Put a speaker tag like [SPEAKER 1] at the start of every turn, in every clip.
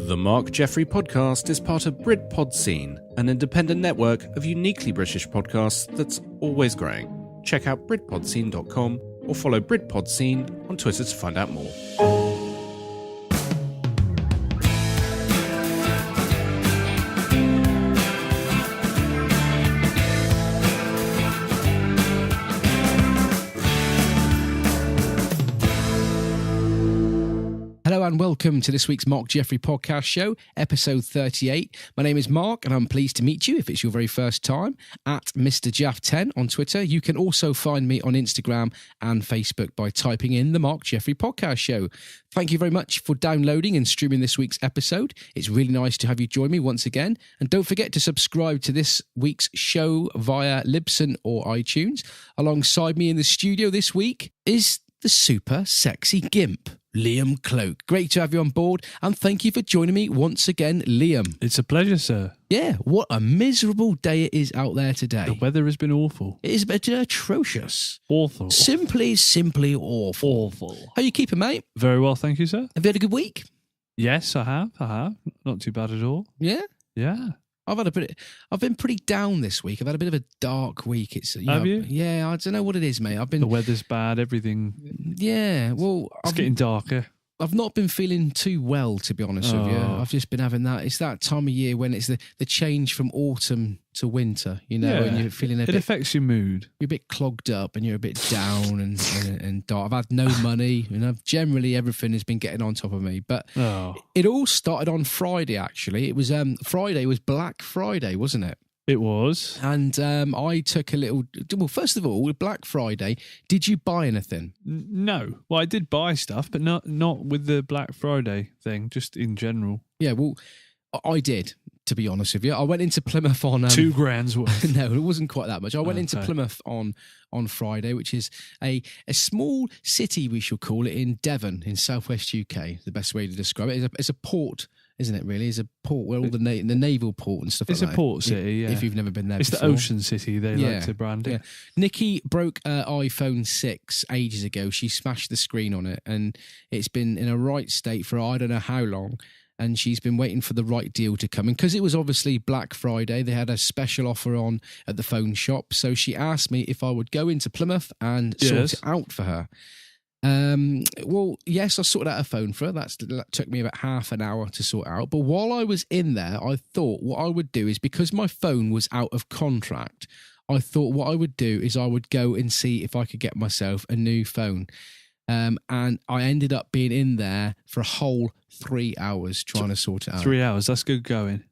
[SPEAKER 1] The Mark Jeffrey podcast is part of Britpod Scene, an independent network of uniquely British podcasts that's always growing. Check out BritpodScene.com or follow Britpod Scene on Twitter to find out more.
[SPEAKER 2] Hello and welcome to this week's Mark Jeffrey podcast show, episode 38. My name is Mark and I'm pleased to meet you if it's your very first time at Mr. Jaff10 on Twitter. You can also find me on Instagram and Facebook by typing in the Mark Jeffrey podcast show. Thank you very much for downloading and streaming this week's episode. It's really nice to have you join me once again. And don't forget to subscribe to this week's show via Libsyn or iTunes. Alongside me in the studio this week is the super sexy gimp, Liam Cloak. Great to have you on board, and thank you for joining me once again, Liam.
[SPEAKER 3] It's a pleasure, sir.
[SPEAKER 2] Yeah, what a miserable day it is out there today.
[SPEAKER 3] The weather has been awful.
[SPEAKER 2] It is atrocious.
[SPEAKER 3] Awful.
[SPEAKER 2] Simply awful.
[SPEAKER 3] Awful.
[SPEAKER 2] How you keeping, mate?
[SPEAKER 3] Very well, thank you, sir.
[SPEAKER 2] Have you had a good week?
[SPEAKER 3] Yes, I have. Not too bad at all.
[SPEAKER 2] Yeah?
[SPEAKER 3] Yeah.
[SPEAKER 2] I've been pretty down this week. I've had a bit of a dark week.
[SPEAKER 3] Have you?
[SPEAKER 2] Yeah, I don't know what it is, mate.
[SPEAKER 3] The weather's bad, everything.
[SPEAKER 2] Yeah, well...
[SPEAKER 3] It's getting darker.
[SPEAKER 2] I've not been feeling too well, to be honest with you. I've just been having that. It's that time of year when it's the change from autumn to winter, you know, and you're feeling
[SPEAKER 3] It affects your mood.
[SPEAKER 2] You're a bit clogged up and you're a bit down and dark. I've had no money, and generally everything has been getting on top of me. But it all started on Friday, actually. It was Friday was Black Friday, wasn't it?
[SPEAKER 3] It was.
[SPEAKER 2] And I took a little... Well, first of all, with Black Friday, did you buy anything?
[SPEAKER 3] No. Well, I did buy stuff, but not with the Black Friday thing, just in general.
[SPEAKER 2] Yeah, well, I did, to be honest with you. I went into Plymouth on...
[SPEAKER 3] £2,000 worth.
[SPEAKER 2] No, it wasn't quite that much. I went into Plymouth on Friday, which is a small city, we shall call it, in Devon, in southwest UK, the best way to describe it. It's a port... Isn't it really? It's a port where all the naval port and stuff like that.
[SPEAKER 3] It's a port city, yeah.
[SPEAKER 2] If you've never been there
[SPEAKER 3] before. It's the ocean city, they like to brand it.
[SPEAKER 2] Yeah. Nikki broke her iPhone 6 ages ago. She smashed the screen on it, and it's been in a right state for I don't know how long, and she's been waiting for the right deal to come. And because it was obviously Black Friday, they had a special offer on at the phone shop, so she asked me if I would go into Plymouth and sort it out for her. Well, yes, I sorted out a phone for her. That took me about half an hour to sort out. But while I was in there, I thought what I would do is, because my phone was out of contract, I thought what I would do is I would go and see if I could get myself a new phone. And I ended up being in there for a whole 3 hours trying to sort it out.
[SPEAKER 3] 3 hours, that's good going.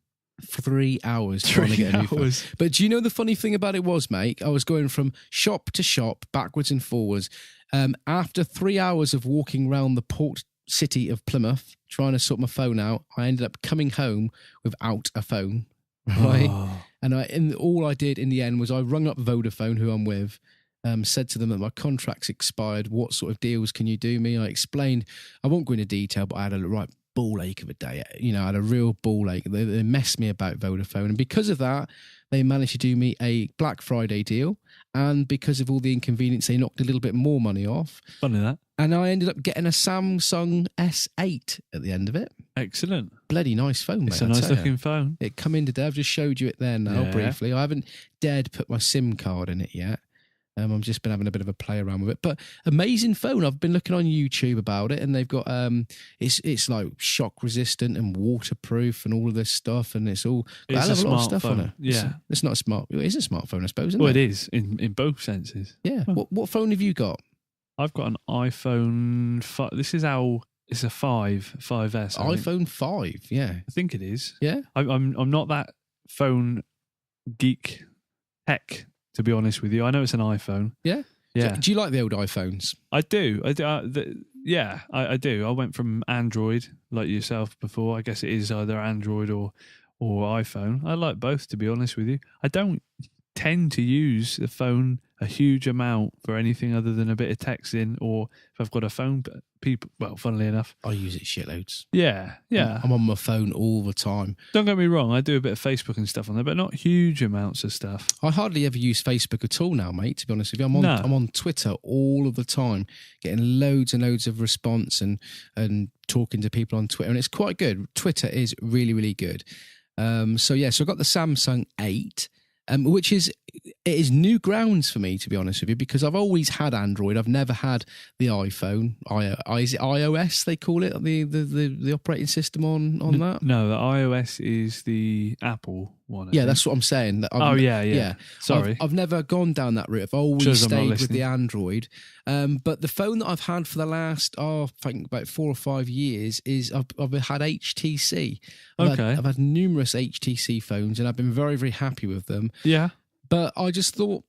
[SPEAKER 2] 3 hours trying to get a new phone. But do you know the funny thing about it was, mate? I was going from shop to shop, backwards and forwards. After 3 hours of walking around the port city of Plymouth, trying to sort my phone out, I ended up coming home without a phone. Right? And all I did in the end was I rung up Vodafone, who I'm with, said to them that my contract's expired. What sort of deals can you do me? I explained. I won't go into detail, but I had a right ball ache of a day. You know, I had a real ball ache. They messed me about Vodafone, and because of that, they managed to do me a Black Friday deal, and because of all the inconvenience, they knocked a little bit more money off.
[SPEAKER 3] Funny that.
[SPEAKER 2] And I ended up getting a Samsung S8 at the end of it.
[SPEAKER 3] Excellent.
[SPEAKER 2] Bloody nice phone, mate.
[SPEAKER 3] It's a nice looking phone.
[SPEAKER 2] It come in today. I've just showed you it there now briefly. I haven't dared put my SIM card in it yet. I've just been having a bit of a play around with it, but amazing phone. I've been looking on YouTube about it, and they've got it's like shock resistant and waterproof and all of this stuff, and it's all got a hell of a lot of stuff on it.
[SPEAKER 3] Yeah,
[SPEAKER 2] it's not a smart. It is a smartphone, I suppose. Isn't
[SPEAKER 3] well,
[SPEAKER 2] it
[SPEAKER 3] is in both senses.
[SPEAKER 2] Yeah. What phone have you got?
[SPEAKER 3] I've got an iPhone 5. This is it's a 5S.
[SPEAKER 2] iPhone 5. Yeah,
[SPEAKER 3] I think it is.
[SPEAKER 2] Yeah,
[SPEAKER 3] I'm not that phone geek tech, to be honest with you. I know it's an iPhone.
[SPEAKER 2] Yeah?
[SPEAKER 3] Yeah.
[SPEAKER 2] Do you like the old iPhones?
[SPEAKER 3] I do. I do. I went from Android, like yourself before. I guess it is either Android or iPhone. I like both, to be honest with you. I don't tend to use the phone a huge amount for anything other than a bit of texting, or if I've got a phone, but people, well, funnily enough,
[SPEAKER 2] I use it shitloads.
[SPEAKER 3] Yeah.
[SPEAKER 2] I'm on my phone all the time.
[SPEAKER 3] Don't get me wrong, I do a bit of Facebook and stuff on there, but not huge amounts of stuff.
[SPEAKER 2] I hardly ever use Facebook at all now, mate, to be honest with you. I'm on Twitter all of the time, getting loads and loads of response and talking to people on Twitter, and it's quite good. Twitter is really, really good. So I've got the Samsung 8, which is new grounds for me, to be honest with you, because I've always had Android. I've never had the iPhone. Is it iOS they call it, the operating system on that?
[SPEAKER 3] No, the iOS is the Apple one.
[SPEAKER 2] Yeah, that's what I'm saying.
[SPEAKER 3] Yeah. Sorry.
[SPEAKER 2] I've never gone down that route. I've always stayed with the Android. But the phone that I've had for the last, I think about 4 or 5 years is I've had HTC. I've had numerous HTC phones, and I've been very, very happy with them.
[SPEAKER 3] Yeah.
[SPEAKER 2] But I just thought...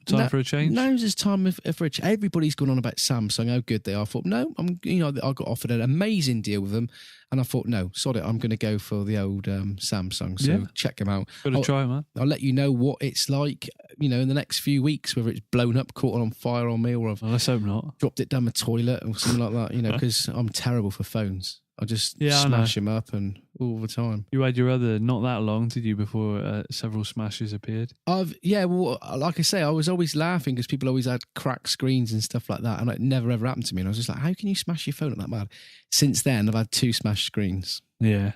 [SPEAKER 3] Time for a change?
[SPEAKER 2] Now's the time for a change. Everybody's gone on about Samsung, how good they are. I thought, no, I got offered an amazing deal with them, and I thought, no, sod it, I'm going to go for the old Samsung. So check them out.
[SPEAKER 3] Got to try them, man.
[SPEAKER 2] I'll let you know what it's like, in the next few weeks, whether it's blown up, caught on fire on me, or I've
[SPEAKER 3] let's hope not.
[SPEAKER 2] Dropped it down my toilet or something like that, because I'm terrible for phones. I just smash them up and all the time.
[SPEAKER 3] You had your other not that long, did you, before several smashes appeared?
[SPEAKER 2] Like I say, I was always laughing because people always had cracked screens and stuff like that, and it never ever happened to me. And I was just like, how can you smash your phone up that bad? Since then, I've had 2 smashed screens.
[SPEAKER 3] Yeah.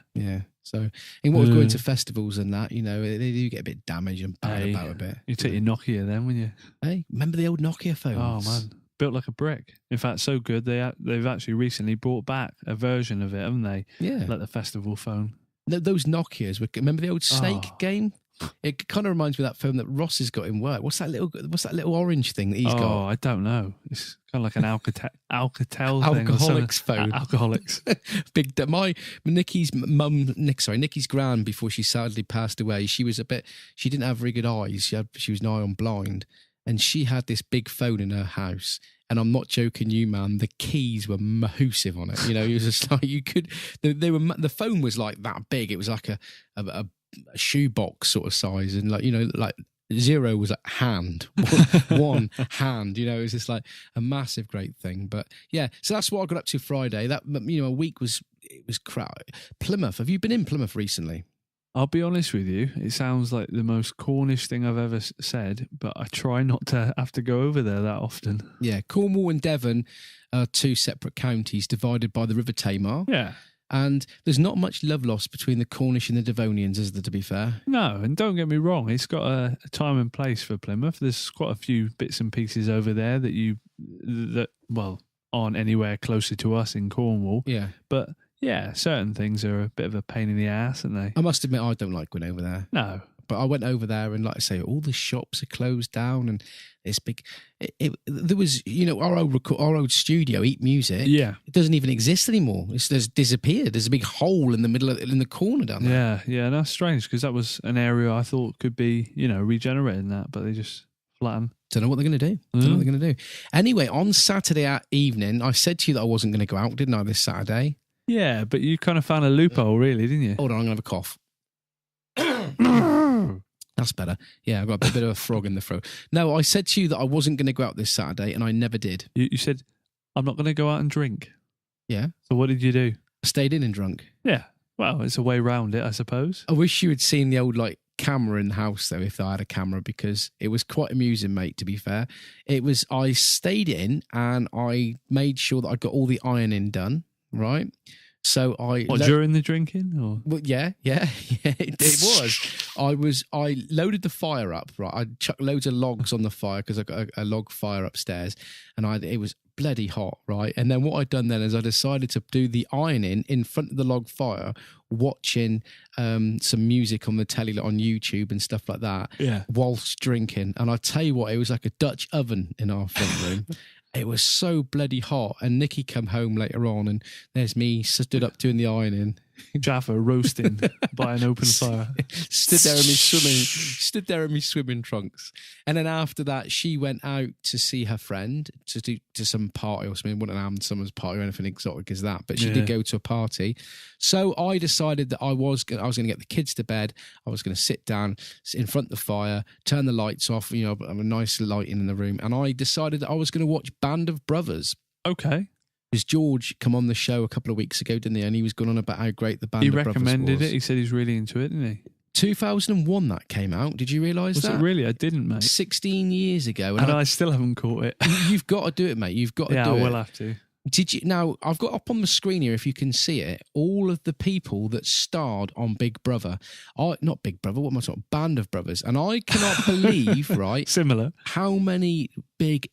[SPEAKER 2] So, in what was going to festivals and that, they do get a bit damaged and bad about a bit.
[SPEAKER 3] You take your Nokia then, wouldn't you?
[SPEAKER 2] Hey, remember the old Nokia phones?
[SPEAKER 3] Oh, man. Built like a brick. In fact, so good they've actually recently brought back a version of it, haven't they?
[SPEAKER 2] Yeah,
[SPEAKER 3] like the festival phone.
[SPEAKER 2] Those Nokias. Remember the old Snake game? It kind of reminds me of that phone that Ross has got in work. What's that little orange thing that he's got?
[SPEAKER 3] Oh, I don't know. It's kind of like an Alcatel thing.
[SPEAKER 2] Alcoholics phone.
[SPEAKER 3] Alcoholics.
[SPEAKER 2] Big. Nikki's gran, before she sadly passed away, she didn't have very good eyes. She was nigh on blind. And she had this big phone in her house. And I'm not joking you, man. The keys were massive on it. It was just like the phone was like that big. It was like a shoebox sort of size. And like 0 was a hand, one hand, it was just like a massive, great thing. But yeah, so that's what I got up to Friday. That, a week was crap. Plymouth. Have you been in Plymouth recently?
[SPEAKER 3] I'll be honest with you, it sounds like the most Cornish thing I've ever said, but I try not to have to go over there that often.
[SPEAKER 2] Yeah, Cornwall and Devon are 2 separate counties divided by the River Tamar.
[SPEAKER 3] Yeah.
[SPEAKER 2] And there's not much love lost between the Cornish and the Devonians, is there, to be fair?
[SPEAKER 3] No, and don't get me wrong, it's got a time and place for Plymouth. There's quite a few bits and pieces over there that aren't anywhere closer to us in Cornwall.
[SPEAKER 2] Yeah.
[SPEAKER 3] But... yeah, certain things are a bit of a pain in the ass, aren't they?
[SPEAKER 2] I must admit, I don't like going over there.
[SPEAKER 3] No.
[SPEAKER 2] But I went over there and, like I say, all the shops are closed down and it's big. There was, our old studio, Eat Music.
[SPEAKER 3] Yeah. It
[SPEAKER 2] doesn't even exist anymore. It's disappeared. There's a big hole in the middle, in the corner down there.
[SPEAKER 3] Yeah, that's strange because that was an area I thought could be, regenerating that, but they just flattened.
[SPEAKER 2] Don't know what they're going to do. Don't know what they're going to do. Anyway, on Saturday evening, I said to you that I wasn't going to go out, didn't I, this Saturday?
[SPEAKER 3] Yeah, but you kind of found a loophole, really, didn't you?
[SPEAKER 2] Hold on, I'm going to have a cough. That's better. Yeah, I've got a bit of a frog in the throat. No, I said to you that I wasn't going to go out this Saturday, and I never did.
[SPEAKER 3] You said, I'm not going to go out and drink.
[SPEAKER 2] Yeah.
[SPEAKER 3] So what did you do?
[SPEAKER 2] I stayed in and drunk.
[SPEAKER 3] Yeah. Well, it's a way round it, I suppose.
[SPEAKER 2] I wish you had seen the old, camera in the house, though, if I had a camera, because it was quite amusing, mate, to be fair. I stayed in, and I made sure that I got all the ironing done, right? So
[SPEAKER 3] during the drinking? Or?
[SPEAKER 2] Well, yeah, it was. I loaded the fire up, right? I chucked loads of logs on the fire because I got a log fire upstairs, and it was bloody hot, right? And then what I'd done then is I decided to do the ironing in front of the log fire, watching some music on the telly, on YouTube and stuff like that, whilst drinking. And I tell you what, it was like a Dutch oven in our front room. It was so bloody hot. And Nikki come home later on, and there's me stood up doing the ironing.
[SPEAKER 3] Jaffa roasting by an open fire.
[SPEAKER 2] Stood there in my swimming trunks. And then after that, she went out to see her friend to some party or something. It wasn't an someone's party or anything exotic as that, but she did go to a party. So I decided that I was going to get the kids to bed. I was going to sit down in front of the fire, turn the lights off, have a nice lighting in the room. And I decided that I was going to watch Band of Brothers.
[SPEAKER 3] Okay.
[SPEAKER 2] Because George come on the show a couple of weeks ago, didn't he? And he was going on about how great the Band of Brothers was.
[SPEAKER 3] He recommended it. He said he's really into it, didn't he?
[SPEAKER 2] 2001 that came out. Did you realise that?
[SPEAKER 3] Was it really? I didn't, mate.
[SPEAKER 2] 16 years ago.
[SPEAKER 3] And I still haven't caught it.
[SPEAKER 2] You've got to do it, mate. You've got to do it.
[SPEAKER 3] Yeah, I will have to.
[SPEAKER 2] Did you? Now, I've got up on the screen here, if you can see it, all of the people that starred on Big Brother. Not Big Brother, what am I talking? Band of Brothers. And I cannot believe, right?
[SPEAKER 3] Similar.
[SPEAKER 2] How many big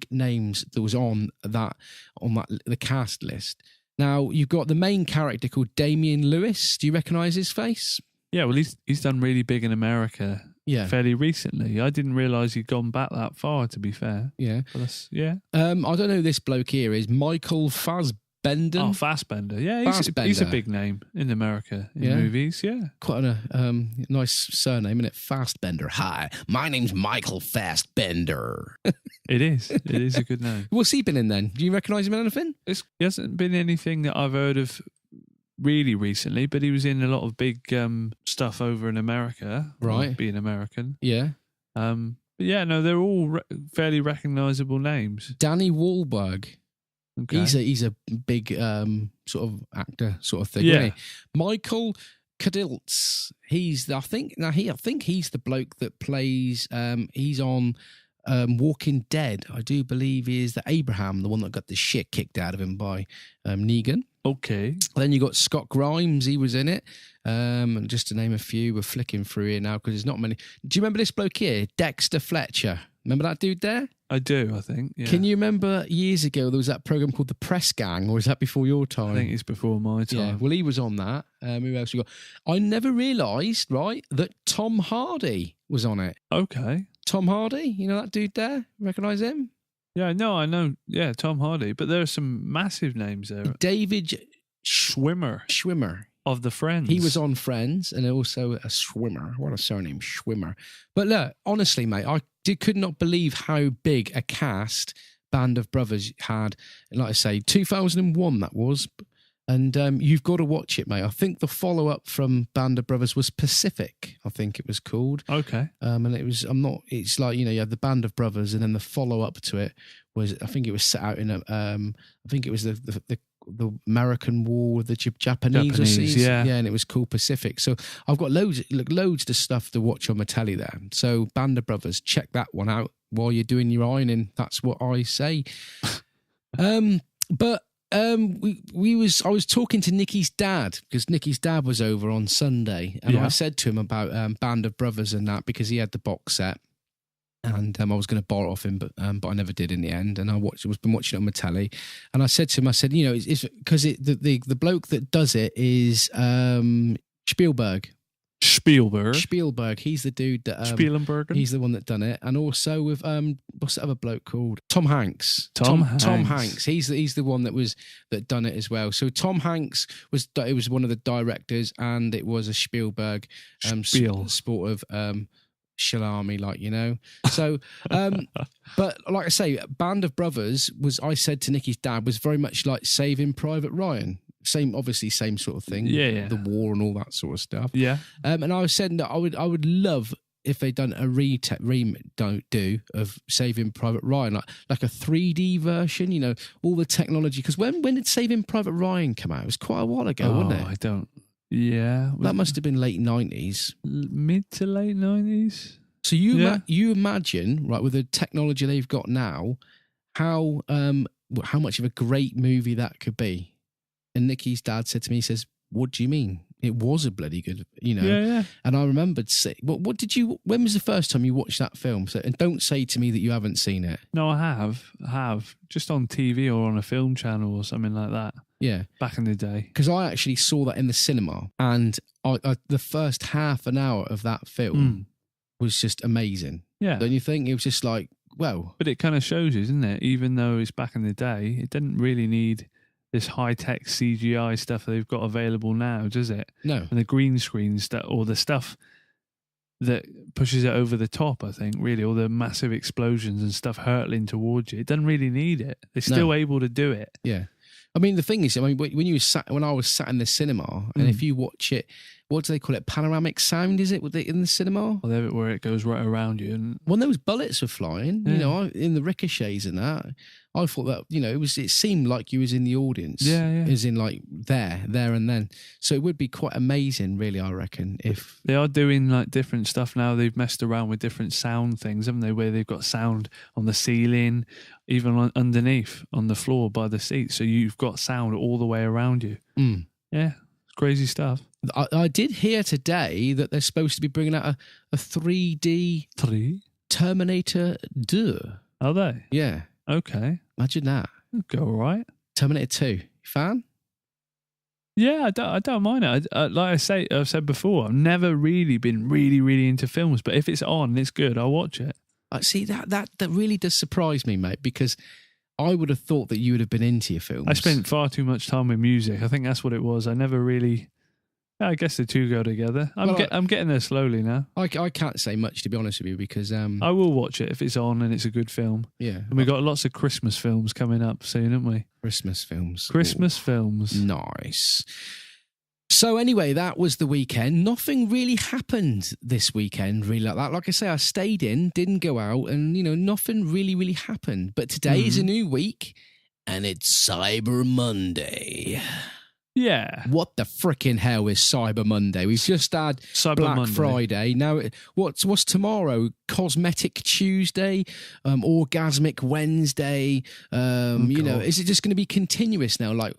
[SPEAKER 2] names there was on the cast list. Now, you've got the main character called Damian Lewis. Do you recognise his face?
[SPEAKER 3] Yeah, well, he's done really big in America fairly recently. I didn't realise he'd gone back that far, to be fair.
[SPEAKER 2] Yeah.
[SPEAKER 3] But
[SPEAKER 2] I don't know who this bloke here is. Michael Fassbender.
[SPEAKER 3] Oh, Fassbender. Yeah, he's a big name in America in movies, yeah.
[SPEAKER 2] Quite a nice surname, isn't it? Fassbender. Hi, my name's Michael Fassbender.
[SPEAKER 3] It is. It is a good name.
[SPEAKER 2] What's he been in then? Do you recognise him in anything?
[SPEAKER 3] He hasn't been anything that I've heard of really recently, but he was in a lot of big stuff over in America,
[SPEAKER 2] right?
[SPEAKER 3] Being American,
[SPEAKER 2] yeah.
[SPEAKER 3] But yeah, no, they're all fairly recognisable names.
[SPEAKER 2] Danny Wahlberg,
[SPEAKER 3] okay.
[SPEAKER 2] He's a big sort of actor sort of thing.
[SPEAKER 3] Yeah.
[SPEAKER 2] Isn't he? Michael Kadiltz, I think he's the bloke that plays. He's on Walking Dead. I do believe he is the Abraham, the one that got the shit kicked out of him by Negan.
[SPEAKER 3] Okay.
[SPEAKER 2] Then you got Scott Grimes, he was in it. And just to name a few, we're flicking through here now because there's not many. Do you remember this bloke here? Dexter Fletcher. Remember that dude there?
[SPEAKER 3] I do, I think. Yeah.
[SPEAKER 2] Can you remember years ago there was that program called The Press Gang, or is that before your time?
[SPEAKER 3] I think it's before my time.
[SPEAKER 2] Yeah, well, he was on that. Who else we got? I never realised, right, that Tom Hardy was on it.
[SPEAKER 3] Okay.
[SPEAKER 2] Tom Hardy, you know that dude there? Recognise him?
[SPEAKER 3] Yeah, no, I know. Yeah, Tom Hardy. But there are some massive names there.
[SPEAKER 2] David
[SPEAKER 3] Schwimmer. Of the Friends.
[SPEAKER 2] He was on Friends and also a swimmer. What a surname, Schwimmer. But look, honestly, mate, could not believe how big a cast Band of Brothers had. Like I say, 2001 that was. And you've got to watch it, mate. I think the follow-up from Band of Brothers was Pacific, I think it was called.
[SPEAKER 3] Okay.
[SPEAKER 2] And it's like, you had the Band of Brothers and then the follow-up to it was, I think it was set out in I think it was the American War with the Japanese
[SPEAKER 3] yeah,
[SPEAKER 2] and it was called Pacific. So I've got loads of stuff to watch on my telly there. So Band of Brothers, check that one out while you're doing your ironing. That's what I say. But I was talking to Nikki's dad because Nikki's dad was over on Sunday, and I said to him about Band of Brothers and that because he had the box set. And I was going to borrow it off him, but I never did in the end. And was been watching it on my telly. And I said to him, it's because the bloke that does it is Spielberg. He's the dude that
[SPEAKER 3] Spielberg.
[SPEAKER 2] He's the one that done it. And also with what's the other bloke called? Tom Hanks.
[SPEAKER 3] Tom
[SPEAKER 2] Hanks. He's the one that done it as well. So Tom Hanks was one of the directors, and it was a Spielberg sport of Shalami, so but like I say, Band of Brothers I said to Nikki's dad, was very much like Saving Private Ryan. Same sort of thing, the war and all that sort of stuff. And I was saying that I would love if they done a do of Saving Private Ryan, like a 3D version, all the technology, because when did Saving Private Ryan come out? It was quite a while ago, wasn't it?
[SPEAKER 3] I don't. Yeah.
[SPEAKER 2] That must have been late 90s.
[SPEAKER 3] Mid to late 90s.
[SPEAKER 2] So you imagine, right, with the technology they've got now, how much of a great movie that could be. And Nikki's dad said to me, he says, "What do you mean? It was a bloody good,
[SPEAKER 3] Yeah.
[SPEAKER 2] And I remembered, when was the first time you watched that film? So, and don't say to me that you haven't seen it.
[SPEAKER 3] No, I have. Just on TV or on a film channel or something like that.
[SPEAKER 2] Yeah.
[SPEAKER 3] Back in the day.
[SPEAKER 2] Because I actually saw that in the cinema, and the first half an hour of that film was just amazing.
[SPEAKER 3] Yeah.
[SPEAKER 2] Don't you think? It was just like, well.
[SPEAKER 3] But it kind of shows you, isn't it? Even though it's back in the day, it didn't really need this high-tech CGI stuff that they've got available now, does it?
[SPEAKER 2] No.
[SPEAKER 3] And the green screens or the stuff that pushes it over the top, I think, really, all the massive explosions and stuff hurtling towards you. It doesn't really need it. They're still able to do it.
[SPEAKER 2] Yeah. I mean, the thing is, when I was sat in the cinema, and if you watch it, what do they call it? Panoramic sound, is it? In the cinema?
[SPEAKER 3] Well, where it goes right around you. And
[SPEAKER 2] when those bullets were flying, in the ricochets and that, I thought that, it seemed like you was in the audience.
[SPEAKER 3] Yeah.
[SPEAKER 2] As in like there and then. So it would be quite amazing, really, I reckon, if...
[SPEAKER 3] They are doing like different stuff now. They've messed around with different sound things, haven't they? Where they've got sound on the ceiling, even underneath on the floor by the seats. So you've got sound all the way around you.
[SPEAKER 2] Mm.
[SPEAKER 3] Yeah, it's crazy stuff.
[SPEAKER 2] I did hear today that they're supposed to be bringing out a 3D Terminator 2.
[SPEAKER 3] Are they?
[SPEAKER 2] Yeah.
[SPEAKER 3] Okay.
[SPEAKER 2] Imagine that.
[SPEAKER 3] Go all right.
[SPEAKER 2] Terminator 2. You fan?
[SPEAKER 3] Yeah, I don't mind it. Like I've said before, I've never really been really into films, but if it's on and it's good, I'll watch it.
[SPEAKER 2] See, that really does surprise me, mate, because I would have thought that you would have been into your films.
[SPEAKER 3] I spent far too much time with music. I think that's what it was. I never really... I guess the two go together. I'm getting there slowly now.
[SPEAKER 2] I can't say much, to be honest with you, because...
[SPEAKER 3] I will watch it if it's on and it's a good film.
[SPEAKER 2] Yeah.
[SPEAKER 3] And we've got lots of Christmas films coming up soon, haven't we?
[SPEAKER 2] Christmas films.
[SPEAKER 3] Films.
[SPEAKER 2] Nice. So anyway, that was the weekend. Nothing really happened this weekend, really, like that. Like I say, I stayed in, didn't go out, and, nothing really happened. But today is a new week, and it's Cyber Monday.
[SPEAKER 3] Yeah.
[SPEAKER 2] What the frickin' hell is Cyber Monday? We've just had Black Friday. Now, what's tomorrow? Cosmetic Tuesday, Orgasmic Wednesday. Is it just going to be continuous now? Like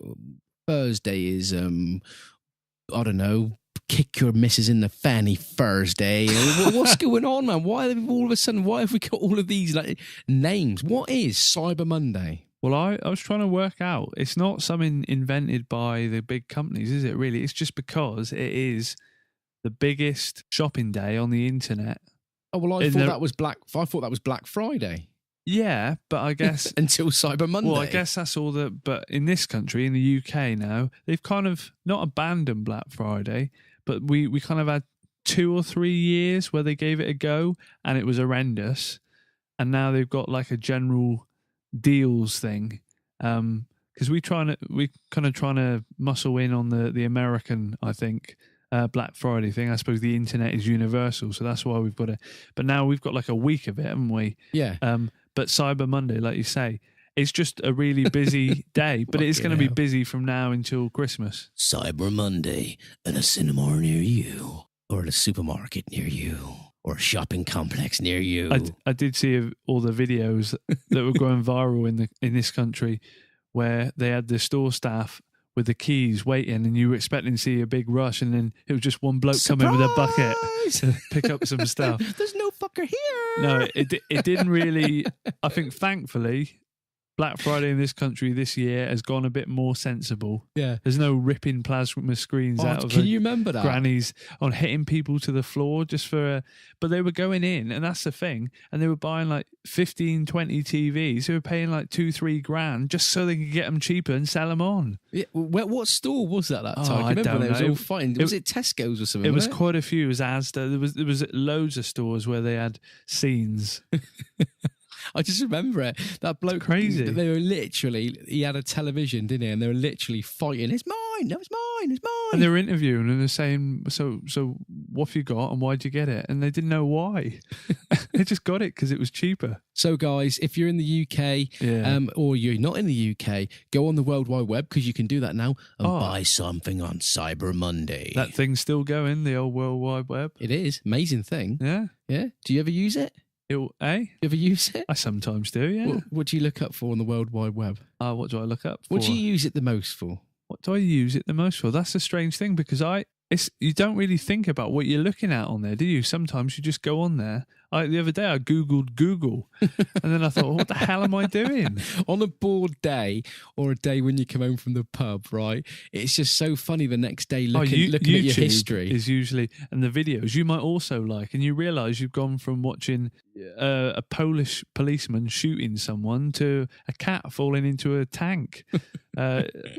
[SPEAKER 2] Thursday is, I don't know, kick your missus in the fanny Thursday. What's going on, man? Why have we got all of these like names? What is Cyber Monday?
[SPEAKER 3] Well, I was trying to work out. It's not something invented by the big companies, is it, really? It's just because it is the biggest shopping day on the internet.
[SPEAKER 2] Oh, well, I thought that was Black Friday.
[SPEAKER 3] Yeah, but I guess...
[SPEAKER 2] Until Cyber Monday.
[SPEAKER 3] Well, I guess that's all but in this country, in the UK now, they've kind of not abandoned Black Friday, but we kind of had 2 or 3 years where they gave it a go and it was horrendous. And now they've got like a general deals thing. Because we're kind of trying to muscle in on the American, I think, Black Friday thing. I suppose the internet is universal, so that's why we've got it. But now we've got like a week of it, haven't we?
[SPEAKER 2] Yeah.
[SPEAKER 3] But Cyber Monday, like you say, it's just a really busy day, but it's going to be busy from now until Christmas.
[SPEAKER 2] Cyber Monday at a cinema near you, or at a supermarket near you, or a shopping complex near you.
[SPEAKER 3] I did see all the videos that were going viral in this country where they had the store staff with the keys waiting and you were expecting to see a big rush and then it was just one bloke coming with a bucket to pick up some stuff.
[SPEAKER 2] There's no fucker here.
[SPEAKER 3] No, it didn't really. I think thankfully Black Friday in this country this year has gone a bit more sensible.
[SPEAKER 2] Yeah.
[SPEAKER 3] There's no ripping plasma screens out of
[SPEAKER 2] Can you remember that?
[SPEAKER 3] Grannies on hitting people to the floor just for but they were going in, and that's the thing, and they were buying like 15, 20 TVs. They were paying like 2-3 grand just so they could get them cheaper and sell them on.
[SPEAKER 2] Yeah, what store was that time?
[SPEAKER 3] I don't know.
[SPEAKER 2] It was all fighting. Was it Tesco's or something?
[SPEAKER 3] It was quite a few. It was Asda. There was loads of stores where they had scenes.
[SPEAKER 2] I just remember it. That bloke,
[SPEAKER 3] crazy.
[SPEAKER 2] They were literally, he had a television, didn't he? And they were literally fighting. It's mine. No, it's mine. It's mine.
[SPEAKER 3] And they were interviewing and they're saying, so what have you got and why'd you get it? And they didn't know why. They just got it because it was cheaper.
[SPEAKER 2] So guys, if you're in the UK or you're not in the UK, go on the World Wide Web, because you can do that now, and buy something on Cyber Monday.
[SPEAKER 3] That thing's still going, the old World Wide Web.
[SPEAKER 2] It is. Amazing thing.
[SPEAKER 3] Yeah.
[SPEAKER 2] Yeah. Do you ever use it? You ever use it?
[SPEAKER 3] I sometimes do, yeah.
[SPEAKER 2] What do you look up for on the World Wide Web?
[SPEAKER 3] What do I look up for?
[SPEAKER 2] What do you use it the most for?
[SPEAKER 3] What do I use it the most for? That's a strange thing, because you don't really think about what you're looking at on there, do you? Sometimes you just go on there. The other day I Googled Google and then I thought, what the hell am I doing?
[SPEAKER 2] On a bored day or a day when you come home from the pub, right? It's just so funny the next day looking at your history.
[SPEAKER 3] Is usually, and the videos you might also like, and you realise you've gone from watching a Polish policeman shooting someone to a cat falling into a tank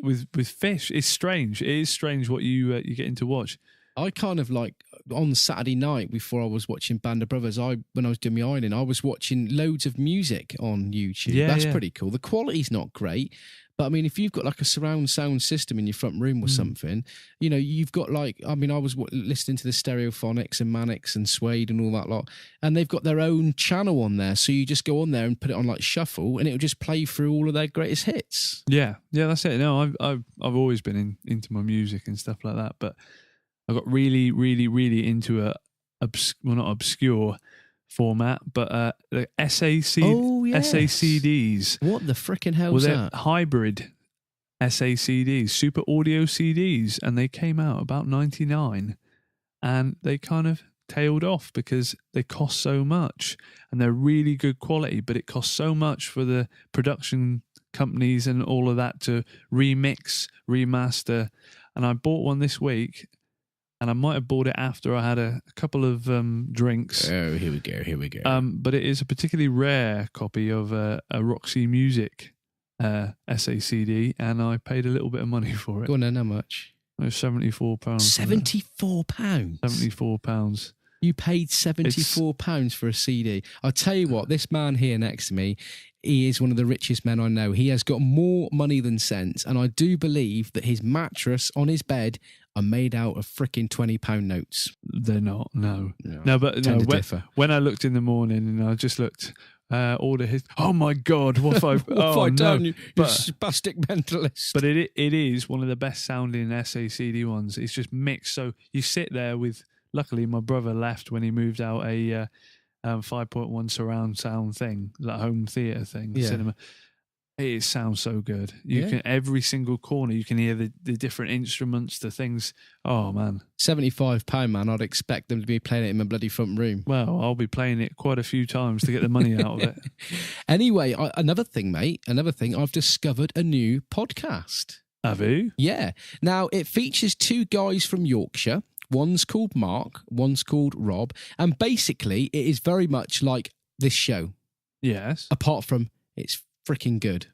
[SPEAKER 3] with fish. It's strange. It is strange what you get into watch.
[SPEAKER 2] I kind of like on Saturday night before I was watching Band of Brothers, when I was doing my ironing, I was watching loads of music on YouTube.
[SPEAKER 3] Yeah,
[SPEAKER 2] That's pretty cool. The quality's not great, but I mean, if you've got like a surround sound system in your front room or something, you know, you've got like, I mean, I was listening to the Stereophonics and Mannix and Suede and all that lot, and they've got their own channel on there. So you just go on there and put it on like shuffle, and it'll just play through all of their greatest hits. Yeah,
[SPEAKER 3] that's it. No, I've always been into my music and stuff like that, but I got really, really, really into not obscure format, but the SACDs.
[SPEAKER 2] What the frickin' hell was that?
[SPEAKER 3] Hybrid SACDs, super audio CDs, and they came out about 99, and they kind of tailed off because they cost so much, and they're really good quality, but it costs so much for the production companies and all of that to remix, remaster. And I bought one this week. And I might have bought it after I had a couple of drinks.
[SPEAKER 2] Oh, here we go.
[SPEAKER 3] But it is a particularly rare copy of a Roxy Music SACD, and I paid a little bit of money for it.
[SPEAKER 2] Go on then, how much?
[SPEAKER 3] It was £74.
[SPEAKER 2] £74?
[SPEAKER 3] £74.
[SPEAKER 2] You paid £74 for a CD. I'll tell you what, this man here next to me, he is one of the richest men I know. He has got more money than sense, and I do believe that his mattress on his bed are made out of frickin' £20 notes.
[SPEAKER 3] They're not, no. When I looked in the morning and I just looked, order his, oh my God, what have I,
[SPEAKER 2] what have I done, you spastic mentalist?
[SPEAKER 3] But it is one of the best sounding SACD ones. It's just mixed, so you sit there with, luckily my brother left when he moved out a 5.1 surround sound thing, that home theatre thing, cinema. It sounds so good. You can, every single corner, you can hear the different instruments, the things. Oh, man.
[SPEAKER 2] £75, man. I'd expect them to be playing it in my bloody front room.
[SPEAKER 3] Well, I'll be playing it quite a few times to get the money out of it.
[SPEAKER 2] Anyway, another thing, mate. I've discovered a new podcast.
[SPEAKER 3] Have you?
[SPEAKER 2] Yeah. Now, it features two guys from Yorkshire. One's called Mark, one's called Rob. And basically, it is very much like this show.
[SPEAKER 3] Yes.
[SPEAKER 2] Apart from it's freaking good.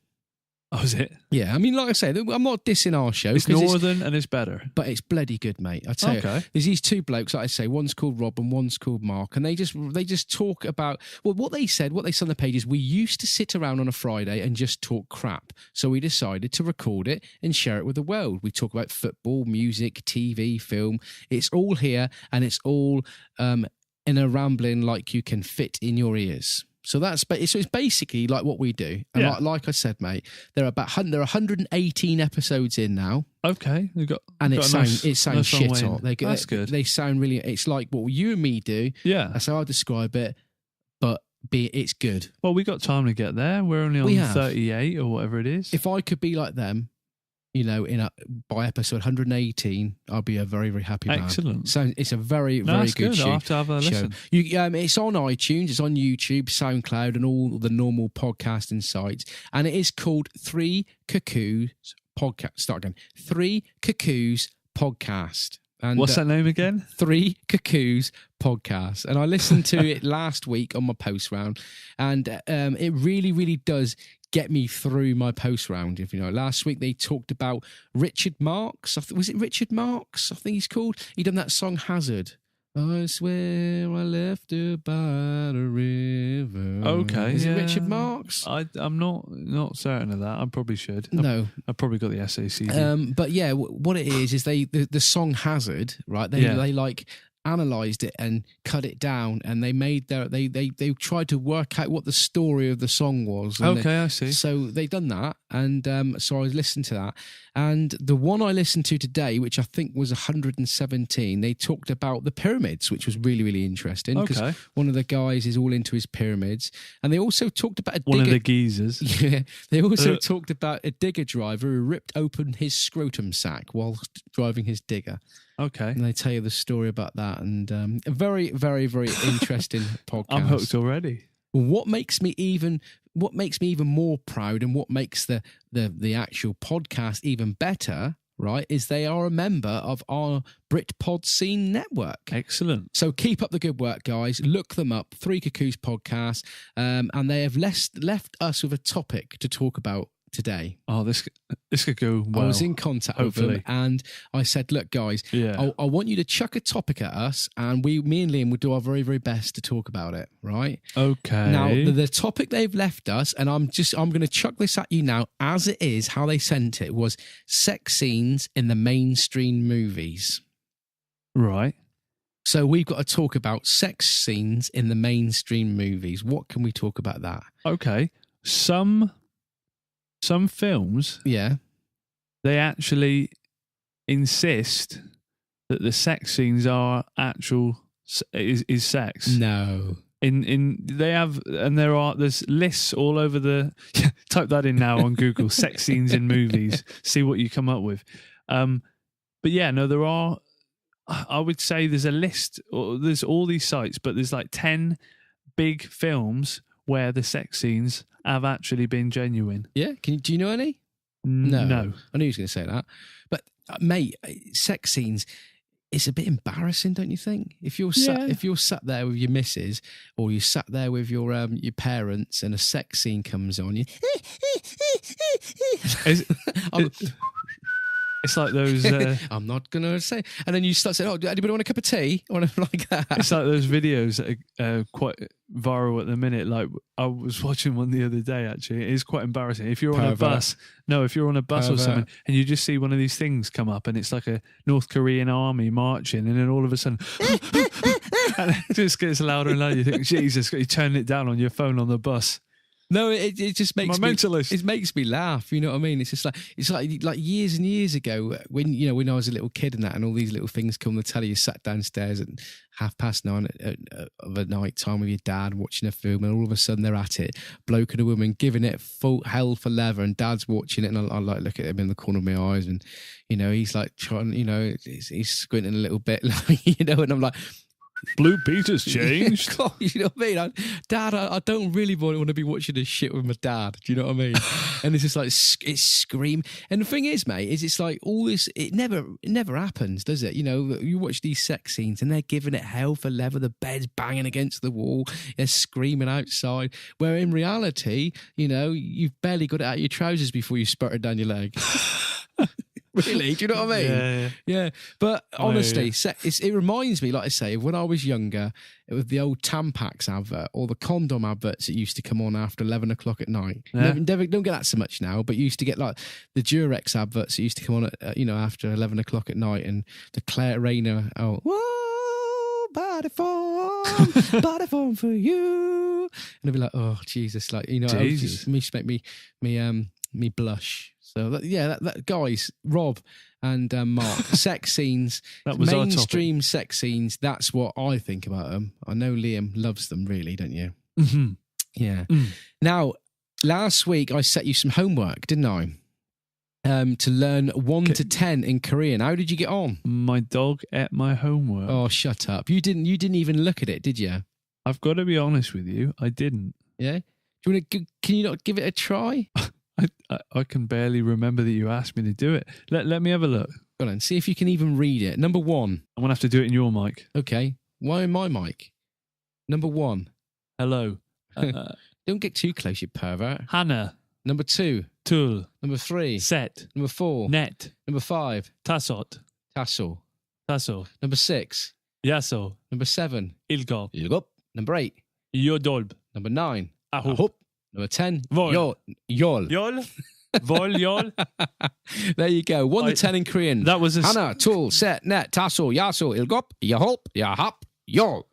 [SPEAKER 3] Oh, is it?
[SPEAKER 2] Yeah, I mean, like I say, I'm not dissing our show.
[SPEAKER 3] It's northern and it's better.
[SPEAKER 2] But it's bloody good, mate. I tell you, there's these two blokes, like I say, one's called Rob and one's called Mark, and they just talk about, well, what they said on the page is, we used to sit around on a Friday and just talk crap. So we decided to record it and share it with the world. We talk about football, music, TV, film. It's all here, and it's all in a rambling like you can fit in your ears. So it's basically like what we do. And like I said, mate, there are 118 episodes in now.
[SPEAKER 3] Okay.
[SPEAKER 2] It sounds shit hot.
[SPEAKER 3] That's good.
[SPEAKER 2] They sound really, it's like what you and me do.
[SPEAKER 3] Yeah.
[SPEAKER 2] That's how I describe it. But it's good.
[SPEAKER 3] Well, we got time to get there. We're only on 38 or whatever it is.
[SPEAKER 2] If I could be like them, you know, by episode 118, I'll be a very, very happy man.
[SPEAKER 3] Excellent.
[SPEAKER 2] So it's a very, very good show.
[SPEAKER 3] I'll have to have a listen.
[SPEAKER 2] It's on iTunes, it's on YouTube, SoundCloud, and all the normal podcasting sites. And it is called Three Cuckoos Podcast. Start again. Three Cuckoos Podcast. And
[SPEAKER 3] what's that name again?
[SPEAKER 2] Three Cuckoos Podcast. And I listened to it last week on my post round, and it really, really does get me through my post round. If you know, last week they talked about Richard Marx. Was it Richard Marx? I think he's called. He done that song Hazard. I swear I left her by the river.
[SPEAKER 3] Okay,
[SPEAKER 2] is it Richard Marx?
[SPEAKER 3] I'm not certain of that. I probably should.
[SPEAKER 2] No,
[SPEAKER 3] I've probably got the SACD.
[SPEAKER 2] But yeah, what it is the song Hazard, right? They like analysed it and cut it down, and they made they tried to work out what the story of the song was.
[SPEAKER 3] I see.
[SPEAKER 2] So they done that, and so I listened to that, and the one I listened to today, which I think was 117, they talked about the pyramids, which was really, really interesting, because one of the guys is all into his pyramids, and they also talked about
[SPEAKER 3] one of the geezers.
[SPEAKER 2] Yeah, they also talked about a digger driver who ripped open his scrotum sack while driving his digger.
[SPEAKER 3] Okay.
[SPEAKER 2] And they tell you the story about that. that, and a very, very, very interesting podcast.
[SPEAKER 3] I'm hooked already.
[SPEAKER 2] What makes me even more proud, and what makes the actual podcast even better, right, is they are a member of our Britpod Scene network.
[SPEAKER 3] Excellent.
[SPEAKER 2] So keep up the good work, guys. Look them up, Three Cuckoos Podcast, and they have left us with a topic to talk about today.
[SPEAKER 3] Oh, this could go well.
[SPEAKER 2] I was in contact with them, and I said, look, guys, I want you to chuck a topic at us, and me and Liam will do our very, very best to talk about it, right?
[SPEAKER 3] Okay.
[SPEAKER 2] Now, the topic they've left us, and I'm going to chuck this at you now as it is, how they sent it, was sex scenes in the mainstream movies.
[SPEAKER 3] Right.
[SPEAKER 2] So we've got to talk about sex scenes in the mainstream movies. What can we talk about that?
[SPEAKER 3] Okay. Some films, they actually insist that the sex scenes are is sex.
[SPEAKER 2] No.
[SPEAKER 3] There's lists all over the type that in now on Google, sex scenes in movies, see what you come up with. But yeah, no, there are, I would say there's a list, or there's all these sites, but there's like 10 big films where the sex scenes have actually been genuine.
[SPEAKER 2] Yeah? Do you know any?
[SPEAKER 3] No.
[SPEAKER 2] I knew he was going to say that. But, mate, sex scenes, it's a bit embarrassing, don't you think? If you're sat there with your missus, or you sat there with your parents, and a sex scene comes on, you...
[SPEAKER 3] It's like those...
[SPEAKER 2] I'm not going to say... And then you start saying, anybody want a cup of tea? Or like that.
[SPEAKER 3] It's like those videos that are quite viral at the minute. Like, I was watching one the other day, actually. It is quite embarrassing. If you're on a bus... No, if you're on a bus or something, and you just see one of these things come up, and it's like a North Korean army marching, and then all of a sudden... and it just gets louder and louder. You think, Jesus, you turn it down on your phone on the bus.
[SPEAKER 2] No, it just makes me. It makes me laugh. You know what I mean? It's just like years and years ago when I was a little kid and that, and all these little things come on the telly. You sat downstairs at 9:30 of a night time with your dad watching a film, and all of a sudden they're at it, bloke and a woman giving it full hell for leather, and dad's watching it, and I like look at him in the corner of my eyes, and he's like trying, he's squinting a little bit, and I'm like.
[SPEAKER 3] Blue Peter's changed.
[SPEAKER 2] You know what I mean? Dad, I don't really want to be watching this shit with my dad. Do you know what I mean? And it's just like, it's scream. And the thing is, mate, it's like all this, it never happens, does it? You watch these sex scenes and they're giving it hell for leather, the bed's banging against the wall, they're screaming outside, where in reality, you've barely got it out of your trousers before you spurted down your leg. Really? Do you know what I mean? Yeah. But honestly, it reminds me, like I say, of when I was younger, it was the old Tampax advert or the condom adverts that used to come on after 11 o'clock at night.
[SPEAKER 3] Yeah.
[SPEAKER 2] Never, don't get that so much now, but you used to get like the Durex adverts that used to come on at, after 11 o'clock at night, and the Claire Rayner, whoa, body form for you. And I'd be like, oh, Jesus, like,
[SPEAKER 3] Jesus.
[SPEAKER 2] It make me blush. So that guys, Rob and Mark, sex scenes,
[SPEAKER 3] that was
[SPEAKER 2] mainstream sex scenes. That's what I think about them. I know Liam loves them, really, don't you?
[SPEAKER 3] Mm-hmm.
[SPEAKER 2] Yeah. Now, last week I set you some homework, didn't I? To learn 1 to 10 in Korean. How did you get on?
[SPEAKER 3] My dog ate my homework.
[SPEAKER 2] Oh, shut up! You didn't even look at it, did you?
[SPEAKER 3] I've got to be honest with you. I didn't.
[SPEAKER 2] Yeah. Do you want to? Can you not give it a try?
[SPEAKER 3] I can barely remember that you asked me to do it. Let me have a look.
[SPEAKER 2] Go on, see if you can even read it. Number 1.
[SPEAKER 3] I'm going to have to do it in your mic.
[SPEAKER 2] Okay. Why in my mic? Number 1.
[SPEAKER 3] Hello.
[SPEAKER 2] Don't get too close, you pervert.
[SPEAKER 3] Hannah.
[SPEAKER 2] Number 2.
[SPEAKER 3] Tul.
[SPEAKER 2] Number 3.
[SPEAKER 3] Set.
[SPEAKER 2] Number 4.
[SPEAKER 3] Net.
[SPEAKER 2] Number 5.
[SPEAKER 3] Tasot.
[SPEAKER 2] Tassel.
[SPEAKER 3] Tasso.
[SPEAKER 2] Number 6.
[SPEAKER 3] Yaso.
[SPEAKER 2] Number 7.
[SPEAKER 3] Ilgo.
[SPEAKER 2] Ilgop. Number 8.
[SPEAKER 3] Yodolb.
[SPEAKER 2] Number 9.
[SPEAKER 3] Ahop.
[SPEAKER 2] Number 10.
[SPEAKER 3] Vol.
[SPEAKER 2] Yol.
[SPEAKER 3] Yol. Vol, yol.
[SPEAKER 2] There you go. 1 to 10 in Korean.
[SPEAKER 3] That was
[SPEAKER 2] Hana, Tul, Set, Net, Tassel, Yaso, Ilgop, Yahop, Yahap, Yol.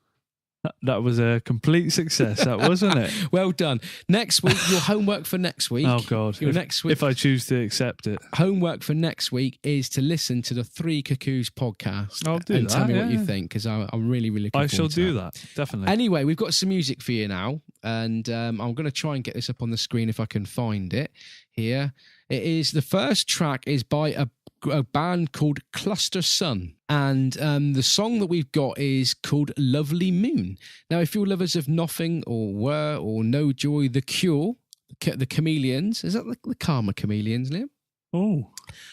[SPEAKER 3] That was a complete success, that wasn't it?
[SPEAKER 2] Well done. Next week, your homework for next week.
[SPEAKER 3] Oh, God.
[SPEAKER 2] Next week,
[SPEAKER 3] if I choose to accept it.
[SPEAKER 2] Homework for next week is to listen to the Three Cuckoos podcast.
[SPEAKER 3] I'll do
[SPEAKER 2] and
[SPEAKER 3] that.
[SPEAKER 2] Tell me what you think, because I'm really, really looking
[SPEAKER 3] I shall
[SPEAKER 2] forward to
[SPEAKER 3] do that, definitely.
[SPEAKER 2] Anyway, we've got some music for you now, and I'm going to try and get this up on the screen if I can find it here. It is, the first track is by a band called Clustersun. And the song that we've got is called Lovely Moon. Now, if you're lovers of Nothing or Were or No Joy, The Cure, the Chameleons, is that the Karma Chameleons, Liam?
[SPEAKER 3] Oh,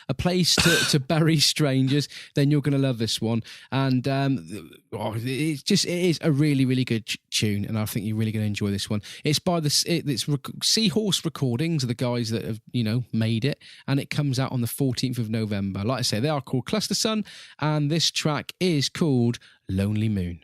[SPEAKER 2] A Place to Bury Strangers, then you're going to love this one. And it is a really, really good tune, and I think you're really going to enjoy this one. It's by Seahorse Recordings, are the guys that have, made it, and it comes out on the 14th of November. Like I say, they are called Clustersun, and this track is called Lonely Moon.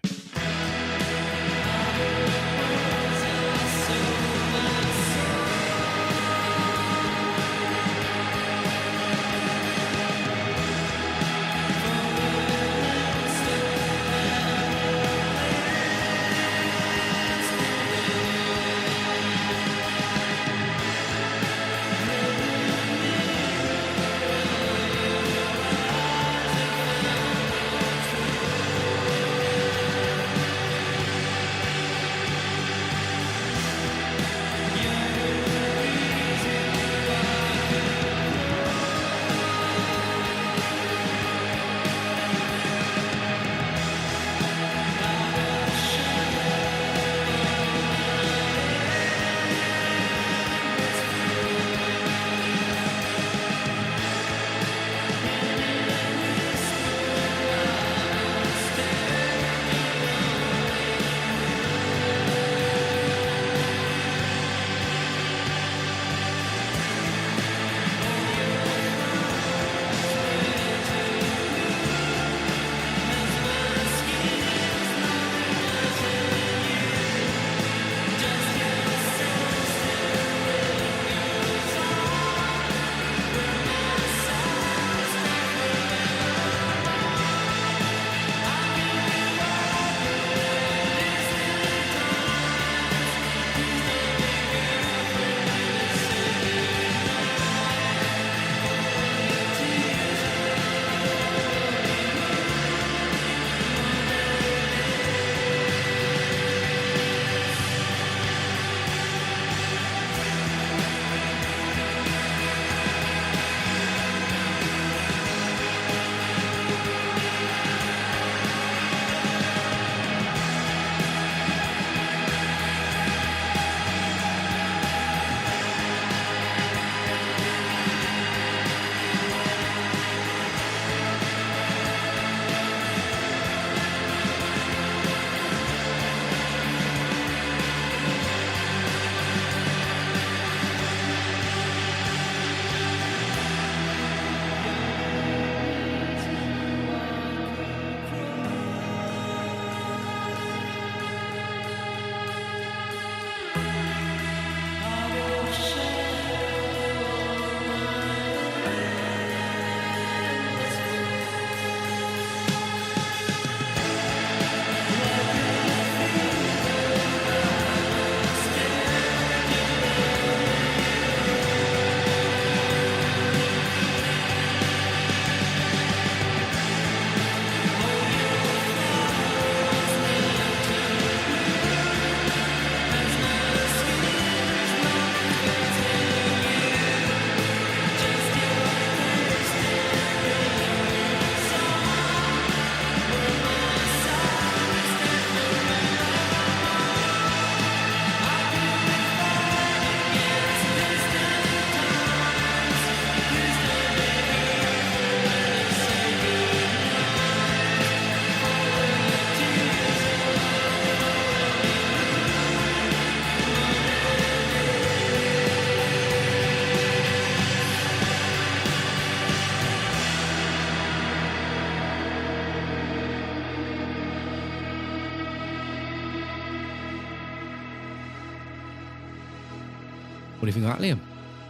[SPEAKER 2] What do you think of that, Liam?